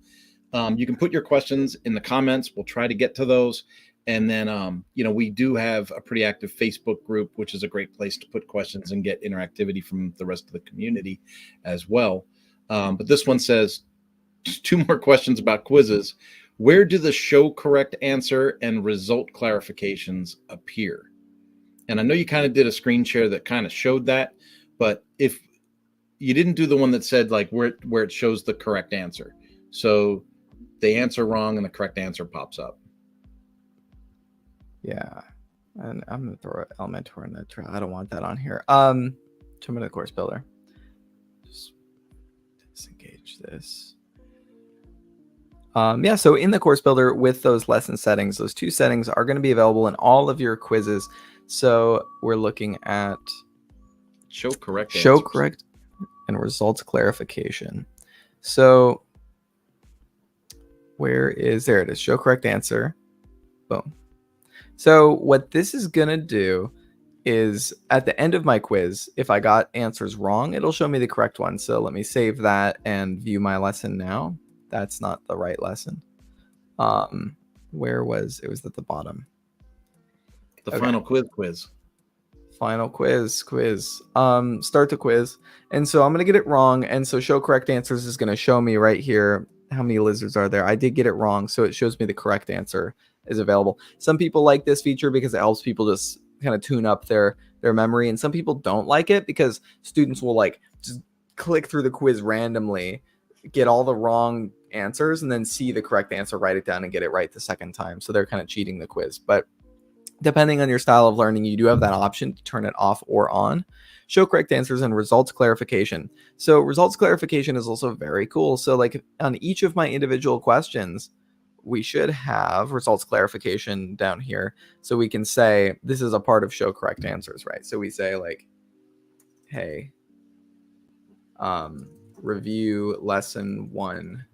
you can put your questions in the comments. We'll try to get to those. And then, we do have a pretty active Facebook group, which is a great place to put questions and get interactivity from the rest of the community as well. But this one says, 2 more questions about quizzes. Where do the show correct answer and result clarifications appear? And I know you kind of did a screen share that kind of showed that, but if you didn't do the one that said like where it shows the correct answer. So they answer wrong and the correct answer pops up. Yeah. And I'm going to throw Elementor in that trail. I don't want that on here. Jump into the course builder. Just disengage this. So in the course builder with those lesson settings, those 2 settings are going to be available in all of your quizzes. So we're looking at show correct and results clarification. So there it is, show correct answer. Boom. So what this is going to do is at the end of my quiz, if I got answers wrong, it'll show me the correct one. So let me save that and view my lesson now. That's not the right lesson. Where was it? Was at the bottom. The final quiz. Final quiz. Start the quiz. And so I'm going to get it wrong. And so show correct answers is going to show me right here how many lizards are there. I did get it wrong. So it shows me the correct answer is available. Some people like this feature because it helps people just kind of tune up their memory. And some people don't like it because students will like just click through the quiz randomly, get all the wrong answers, and then see the correct answer, write it down, and get it right the second time. So they're kind of cheating the quiz. But depending on your style of learning, you do have that option to turn it off or on. Show correct answers and results clarification. So results clarification is also very cool. So like on each of my individual questions, we should have results clarification down here. So we can say, this is a part of show correct answers, right? So we say like, hey, review lesson 1,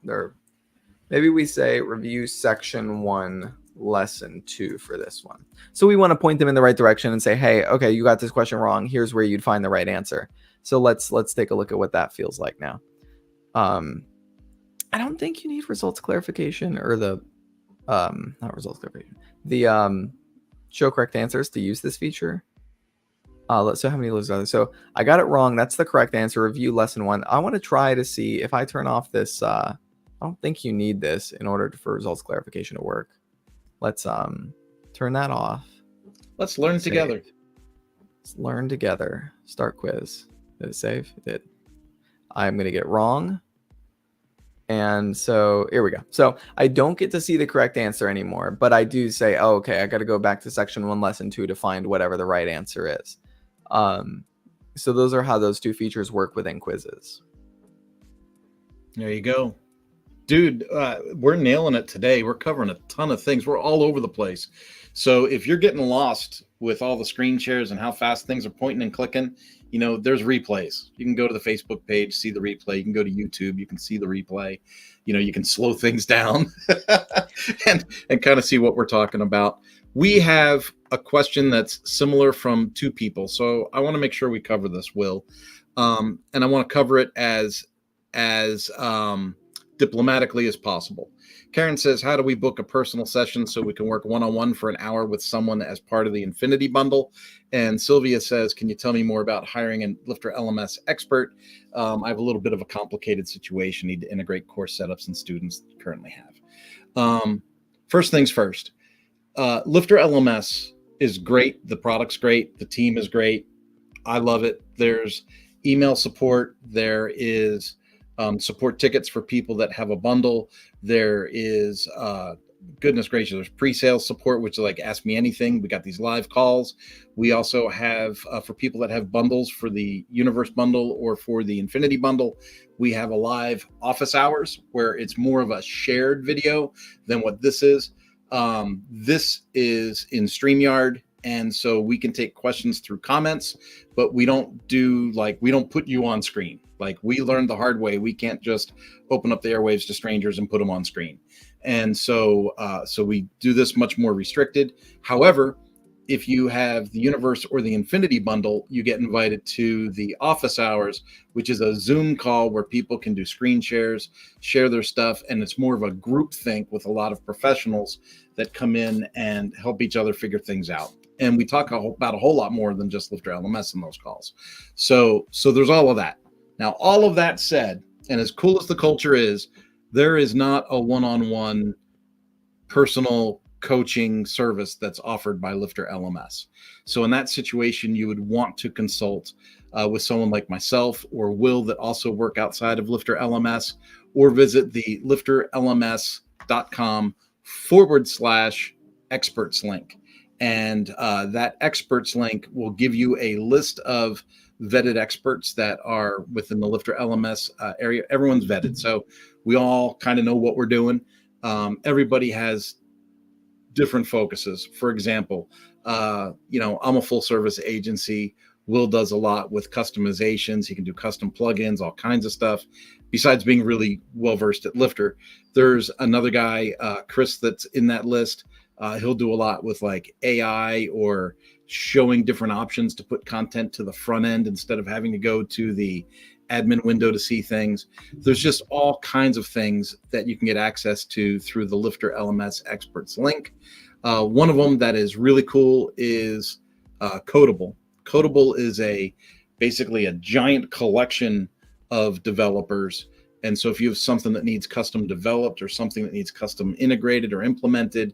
or maybe we say review section 1, lesson 2 for this one. So we want to point them in the right direction and say, hey, okay, you got this question wrong. Here's where you'd find the right answer. So let's take a look at what that feels like now. I don't think you need results clarification or the not results clarification, the show correct answers to use this feature. Let's see how many lists are there. So I got it wrong. That's the correct answer. Review lesson 1. I want to try to see if I turn off this. I don't think you need this in order for results clarification to work. Let's turn that off. Let's learn together. Let's learn together. Start quiz. Did it save? It did. I'm going to get wrong. And so here we go. So I don't get to see the correct answer anymore, but I do say, oh, okay, I got to go back to section 1, lesson 2 to find whatever the right answer is. So those are how those 2 features work within quizzes. There you go. Dude, we're nailing it today. We're covering a ton of things. We're all over the place. So if you're getting lost with all the screen shares and how fast things are pointing and clicking, you know, there's replays. You can go to the Facebook page, see the replay. You can go to YouTube, you can see the replay. You know, you can slow things down and kind of see what we're talking about. We have a question that's similar from 2 people. So I want to make sure we cover this, Will. And I want to cover it as diplomatically as possible. Karen says, how do we book a personal session so we can work one-on-one for an hour with someone as part of the Infinity Bundle? And Sylvia says, can you tell me more about hiring a LifterLMS expert? I have a little bit of a complicated situation. Need to integrate course setups and students currently have. First things first, LifterLMS is great. The product's great. The team is great. I love it. There's email support. There is support tickets for people that have a bundle. There is, goodness gracious, there's pre-sale support, which is like Ask Me Anything. We got these live calls. We also have, for people that have bundles for the Universe bundle or for the Infinity bundle, we have a live office hours where it's more of a shared video than what this is. This is in StreamYard. And so we can take questions through comments, but we don't put you on screen. Like, we learned the hard way. We can't just open up the airwaves to strangers and put them on screen. And so we do this much more restricted. However, if you have the Universe or the Infinity bundle, you get invited to the office hours, which is a Zoom call where people can do screen shares, share their stuff. And it's more of a group think with a lot of professionals that come in and help each other figure things out. And we talk about a whole lot more than just LifterLMS in those calls. So there's all of that. Now, all of that said, and as cool as the culture is, there is not a one-on-one personal coaching service that's offered by LifterLMS. So in that situation, you would want to consult with someone like myself or Will that also work outside of LifterLMS, or visit the lifterlms.com/experts link. And that experts link will give you a list of vetted experts that are within the LifterLMS area. Everyone's vetted. So we all kind of know what we're doing. Everybody has different focuses. For example, I'm a full service agency. Will does a lot with customizations. He can do custom plugins, all kinds of stuff. Besides being really well versed at Lifter, there's another guy, Chris, that's in that list. He'll do a lot with like AI or showing different options to put content to the front end instead of having to go to the admin window to see things. There's just all kinds of things that you can get access to through the LifterLMS experts link. One of them that is really cool is Codable. Codable is basically a giant collection of developers. And so if you have something that needs custom developed or something that needs custom integrated or implemented,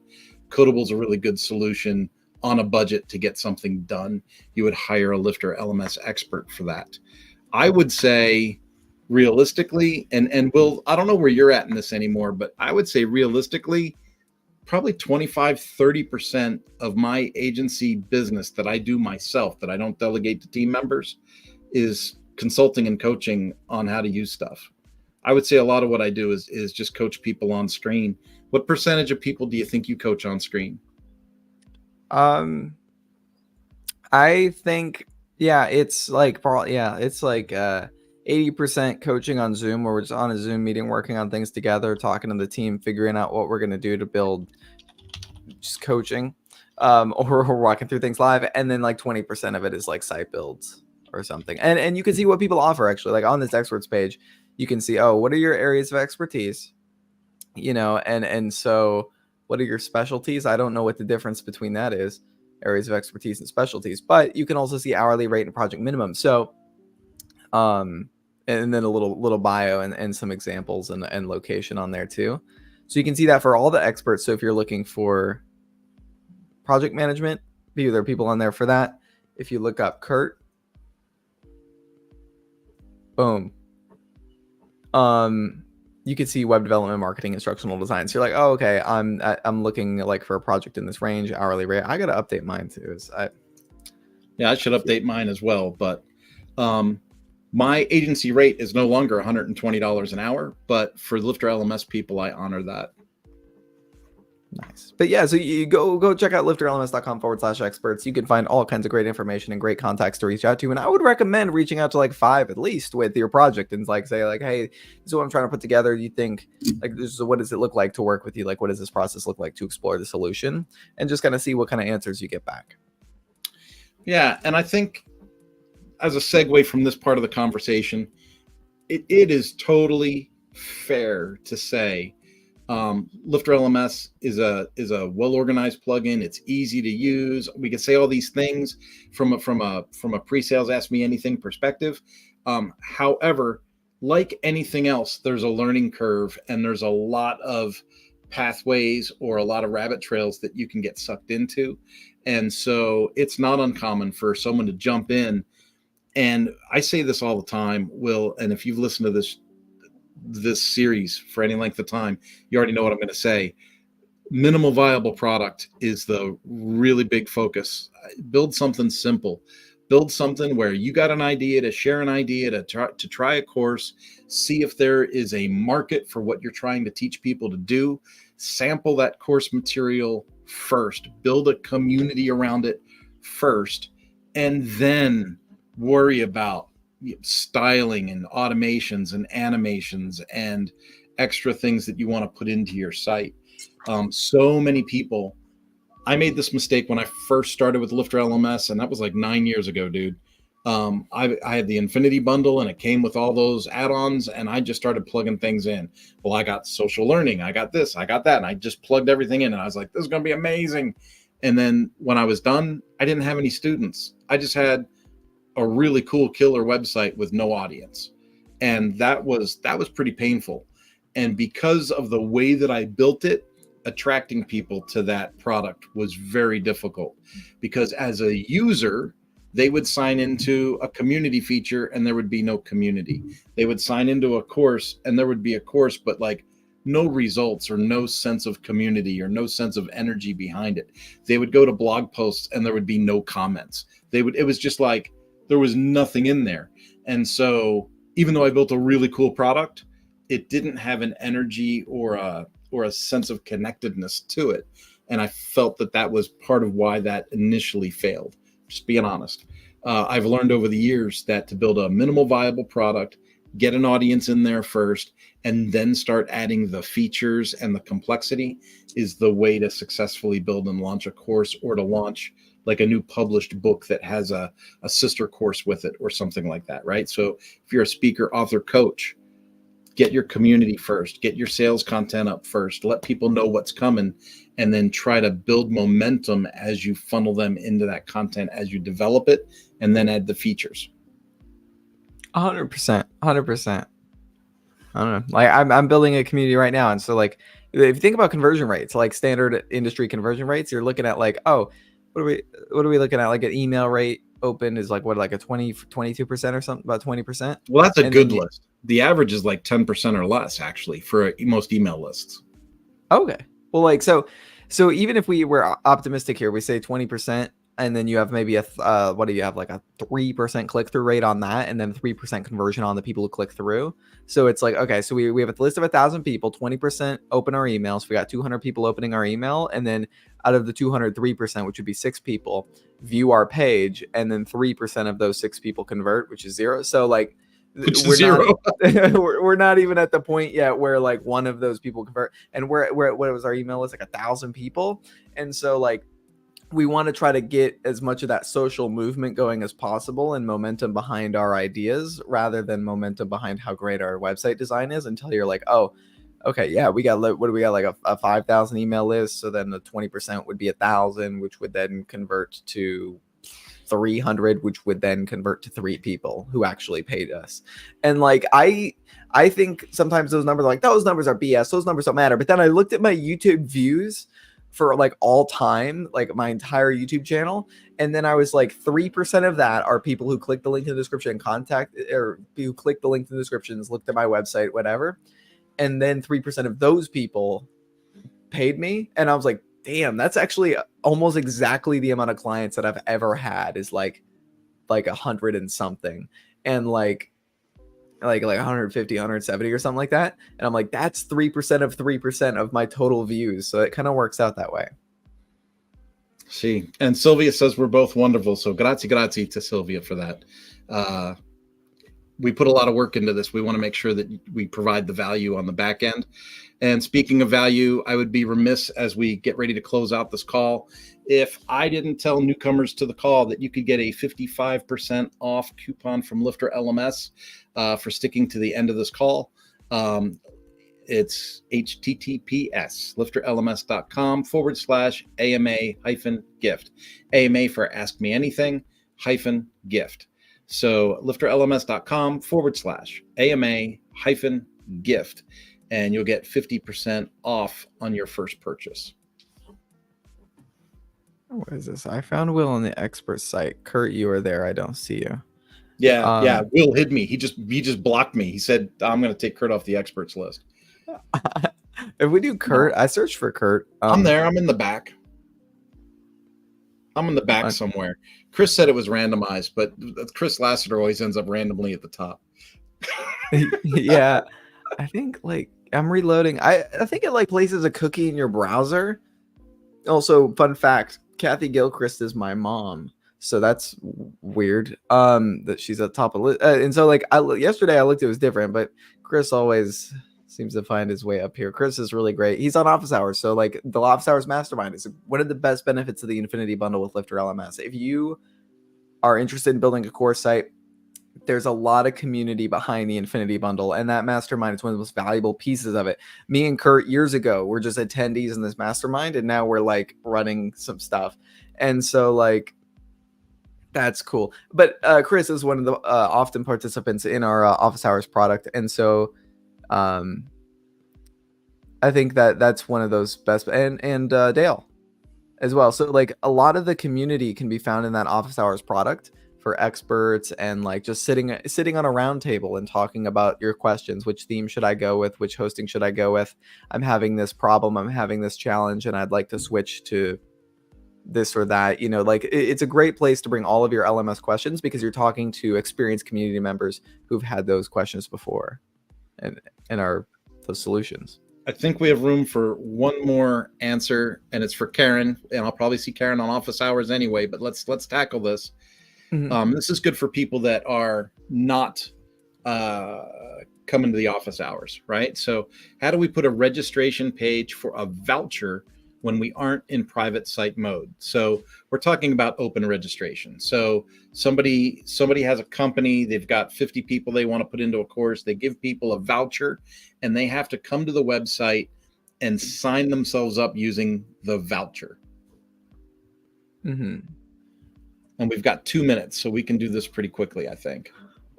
Codable is a really good solution on a budget to get something done. You would hire a LifterLMS expert for that. I would say realistically, and Will, I don't know where you're at in this anymore, but I would say realistically, probably 25-30% of my agency business that I do myself, that I don't delegate to team members, is consulting and coaching on how to use stuff. I would say a lot of what I do is just coach people on screen. What percentage of people do you think you coach on screen? I think, it's like 80% coaching on Zoom, where we're just on a Zoom meeting, working on things together, talking to the team, figuring out what we're going to do to build just coaching, or walking through things live, and then like 20% of it is like site builds or something. And you can see what people offer actually. Like on this experts page, you can see, oh, what are your areas of expertise? And so what are your specialties? I don't know what the difference between that is, areas of expertise and specialties, but you can also see hourly rate and project minimum. So, and then a little bio and some examples and location on there too. So you can see that for all the experts. So if you're looking for project management, there are people on there for that. If you look up Kurt, boom. You can see web development, marketing, instructional design. So you're like, oh, okay, I'm looking like for a project in this range, hourly rate. I got to update mine too. I should update mine as well. But my agency rate is no longer $120 an hour. But for LifterLMS people, I honor that. Nice. But yeah, so you go check out lifterlms.com/experts. You can find all kinds of great information and great contacts to reach out to. And I would recommend reaching out to like 5 at least with your project and like say like, hey, this is what I'm trying to put together. You think like this is what does it look like to work with you? Like what does this process look like to explore the solution? And just kind of see what kind of answers you get back. Yeah, and I think as a segue from this part of the conversation, it is totally fair to say LifterLMS is a well-organized plugin. It's easy to use. We can say all these things from a pre-sales Ask Me Anything perspective. However, like anything else, there's a learning curve and there's a lot of pathways or a lot of rabbit trails that you can get sucked into. And so it's not uncommon for someone to jump in. And I say this all the time, Will, and if you've listened to this series for any length of time, you already know what I'm going to say. Minimal viable product is the really big focus. Build something simple. Build something where you got an idea to share an idea to try a course, see if there is a market for what you're trying to teach people to do. Sample that course material first. Build a community around it first, and then worry about styling and automations and animations and extra things that you want to put into your site. So many people, I made this mistake when I first started with LifterLMS, and that was like 9 years ago, dude. I had the Infinity bundle and it came with all those add-ons, and I just started plugging things in. Well, I got social learning, I got this, I got that, and I just plugged everything in, and I was like, this is going to be amazing. And then when I was done, I didn't have any students. I just had a really cool killer website with no audience. And that was pretty painful. And because of the way that I built it, attracting people to that product was very difficult, because as a user, they would sign into a community feature and there would be no community. They would sign into a course and there would be a course, but like no results or no sense of community or no sense of energy behind it. They would go to blog posts and there would be no comments. It was just like, there was nothing in there. And so even though I built a really cool product, it didn't have an energy or a sense of connectedness to it. And I felt that was part of why that initially failed, just being honest. I've learned over the years that to build a minimal viable product, get an audience in there first, and then start adding the features and the complexity is the way to successfully build and launch a course, or to launch like a new published book that has a sister course with it or something like that, right? So if you're a speaker, author, coach, get your community first, get your sales content up first, let people know what's coming, and then try to build momentum as you funnel them into that content, as you develop it, and then add the features. 100%. I don't know. Like I'm building a community right now. And so like, if you think about conversion rates, like standard industry conversion rates, you're looking at like, oh, what are we looking at? Like an email rate open is like what, like a 22% or something, about 20%. Well, that's a good list. The average is like 10% or less actually for most email lists. Okay. Well, like, so even if we were optimistic here, we say 20%, and then you have maybe what do you have, like a 3% click-through rate on that, and then 3% conversion on the people who click through. So it's like, okay, so we have a list of 1,000 people, 20% open our emails. We got 200 people opening our email, and then out of the 200, 3%, which would be 6 people, view our page, and then 3% of those 6 people convert, which is 0. So like Which is we're not zero. we're not even at the point yet where like one of those people convert, and where what was our email list, like 1,000 people. And so like we want to try to get as much of that social movement going as possible and momentum behind our ideas rather than momentum behind how great our website design is, until you're like, oh, okay, yeah, we got, what do we got, like a 5,000 email list. So then the 20% would be 1,000, which would then convert to 300, which would then convert to 3 people who actually paid us. And like I think sometimes those numbers are like, those numbers are BS, those numbers don't matter. But then I looked at my YouTube views for like all time, like my entire YouTube channel, and then I was like, 3% of that are people who click the link in the description and contact, or who click the link in the descriptions, looked at my website, whatever. And then 3% of those people paid me. And I was like, damn, that's actually almost exactly the amount of clients that I've ever had, is like 100 and something. And like 150, 170 or something like that. And I'm like, that's 3% of 3% of my total views. So it kind of works out that way. See, and Sylvia says we're both wonderful. So grazie to Sylvia for that. We put a lot of work into this. We want to make sure that we provide the value on the back end. And speaking of value, I would be remiss as we get ready to close out this call if I didn't tell newcomers to the call that you could get a 55% off coupon from LifterLMS for sticking to the end of this call. It's https lifterlms.com/AMA-gift. AMA for Ask Me Anything -gift. So lifterlms.com/AMA-gift, and you'll get 50% off on your first purchase. What is this? I found Will on the expert site. Kurt, you are there. I don't see you. Yeah. Will hid me. He just blocked me. He said, I'm going to take Kurt off the experts list. If we do Kurt, I searched for Kurt. I'm there. I'm in the back. I'm in the back somewhere. Chris said it was randomized, but Chris Lassiter always ends up randomly at the top. Yeah. I think like I'm reloading. I think it like places a cookie in your browser. Also, fun fact, Kathy Gilchrist is my mom. So that's weird. That she's at the top of list. And so like yesterday I looked, it was different, but Chris always seems to find his way up here. Chris is really great. He's on Office Hours. So like the Office Hours Mastermind is one of the best benefits of the Infinity Bundle with LifterLMS. If you are interested in building a course site, there's a lot of community behind the Infinity Bundle, and that mastermind is one of the most valuable pieces of it. Me and Kurt years ago were just attendees in this mastermind, and now we're like running some stuff. And so like that's cool. But Chris is one of the often participants in our Office Hours product, and so I think that's one of those best, and Dale as well. So like a lot of the community can be found in that Office Hours product for experts, and like just sitting on a round table and talking about your questions. Which theme should I go with? Which hosting should I go with? I'm having this problem. I'm having this challenge, and I'd like to switch to this or that. You know, like it's a great place to bring all of your LMS questions, because you're talking to experienced community members who've had those questions before and are those solutions. I think we have room for one more answer, and it's for Karen, and I'll probably see Karen on Office Hours anyway, but let's tackle this. Mm-hmm. This is good for people that are not coming to the office hours, right? So how do we put a registration page for a voucher when we aren't in private site mode? So we're talking about open registration. So somebody has a company, they've got 50 people they want to put into a course, they give people a voucher, and they have to come to the website and sign themselves up using the voucher. Mm-hmm. And we've got 2 minutes, so we can do this pretty quickly, I think.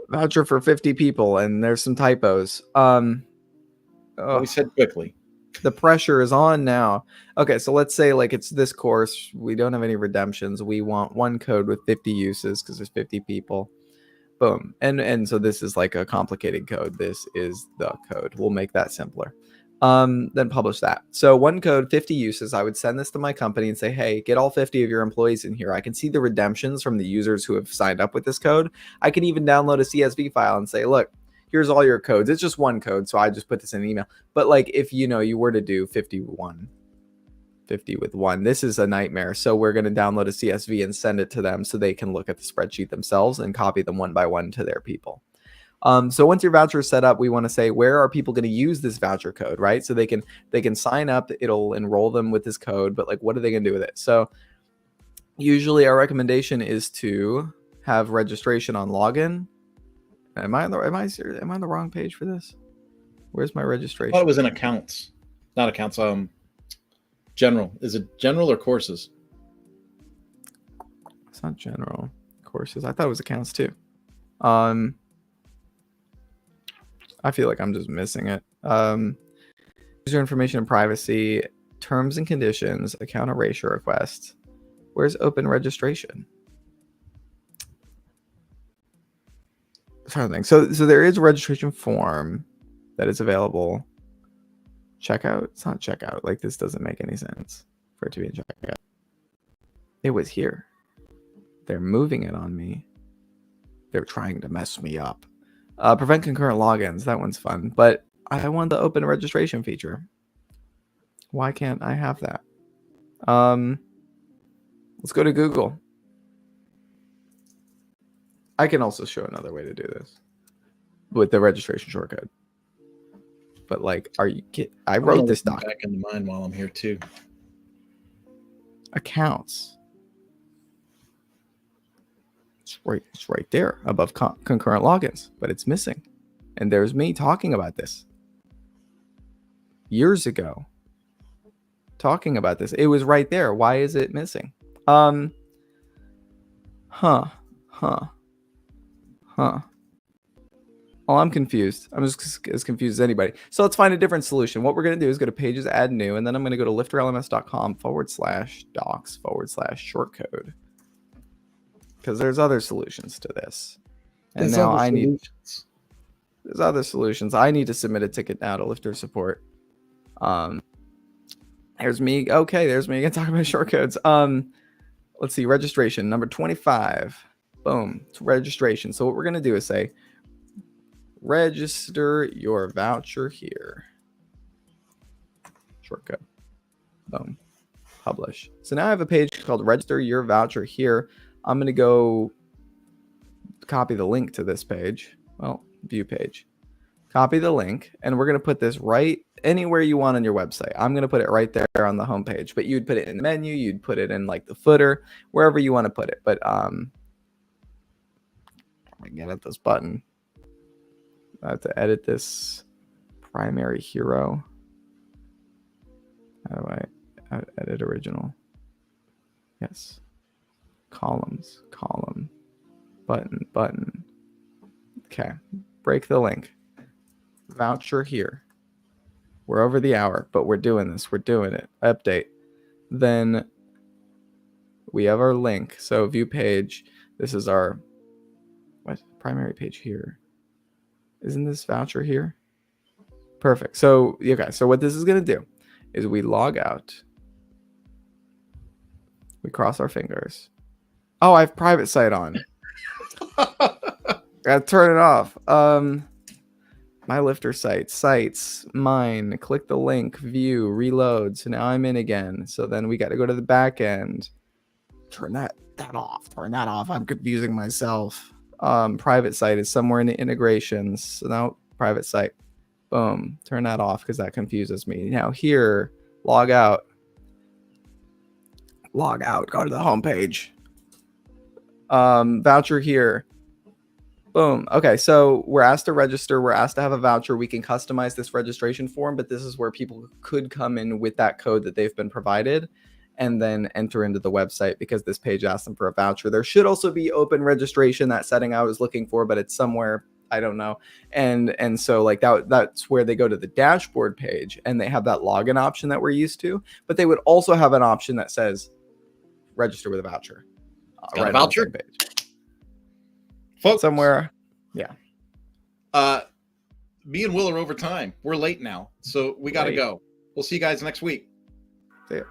Voucher for 50 people, and there's some typos. We said quickly. The pressure is on now. Okay, so let's say like it's this course. We don't have any redemptions. We want one code with 50 uses because there's 50 people. Boom. And so this is like a complicated code. This is the code. We'll make that simpler. Then publish that. So one code, 50 uses. I would send this to my company and say, hey, get all 50 of your employees in here. I can see the redemptions from the users who have signed up with this code. I can even download a CSV file and say, look, here's all your codes. It's just one code, so I just put this in an email. But like if you were to do 50 with one, this is a nightmare. So we're going to download a CSV and send it to them so they can look at the spreadsheet themselves and copy them one by one to their people. So once your voucher is set up, we want to say, where are people going to use this voucher code, right? So they can sign up, it'll enroll them with this code, but like, what are they going to do with it? So usually our recommendation is to have registration on login. Am I on the wrong page for this? Where's my registration? I thought it was in accounts, not accounts. General. Is it general or courses? It's not general. Courses. I thought it was accounts too. I feel like I'm just missing it. User information and privacy, terms and conditions, account erasure request. Where's open registration? I'm trying to think. So there is a registration form that is available. Checkout? It's not checkout. Like, this doesn't make any sense for it to be in checkout. It was here. They're moving it on me. They're trying to mess me up. Prevent concurrent logins. That one's fun. But I want the open registration feature. Why can't I have that? Let's go to Google. I can also show another way to do this with the registration shortcode. But like, I wrote this doc. Back into mine while I'm here too. Accounts. It's right there above concurrent logins, but it's missing. And there's me talking about this years ago. Talking about this. It was right there. Why is it missing? Well, I'm confused. I'm just as confused as anybody. So let's find a different solution. What we're going to do is go to pages, add new, and then I'm going to go to lifterlms.com/docs/shortcode. Because there's other solutions to this. And there's now there's other solutions. I need to submit a ticket now to Lifter support. There's me. Okay, there's me again talking about shortcodes. Let's see, registration number 25. Boom, it's registration. So what we're gonna do is say, register your voucher here. Shortcode. Boom. Publish. So now I have a page called register your voucher here. I'm going to go copy the link to this page. Well, view page. Copy the link, and we're going to put this right anywhere you want on your website. I'm going to put it right there on the home page, but you'd put it in the menu, you'd put it in like the footer, wherever you want to put it. But I get at this button. I have to edit this primary hero. How do I edit original? Yes. Columns, column, button. Okay, break the link. Voucher here. We're over the hour, but we're doing this. We're doing it. Update. Then we have our link. So view page. This is our primary page here. Isn't this voucher here? Perfect. So okay. So what this is going to do is we log out. We cross our fingers. Oh, I have private site on. Gotta turn it off. My Lifter sites, mine, click the link, view, reload. So now I'm in again. So then we got to go to the back end. Turn that off. I'm confusing myself. Private site is somewhere in the integrations. So now private site. Boom. Turn that off because that confuses me. Now here, log out. Go to the home page. Voucher here. Boom. Okay, so we're asked to register. We're asked to have a voucher. We can customize this registration form, but this is where people could come in with that code that they've been provided and then enter into the website because this page asked them for a voucher. There should also be open registration, that setting I was looking for, but it's somewhere, I don't know. And so like that's where they go to the dashboard page and they have that login option that we're used to, but they would also have an option that says register with a voucher. Got a voucher page. Folks, somewhere. Yeah. Me and Will are over time. We're late now, so we got to go. We'll see you guys next week. See ya.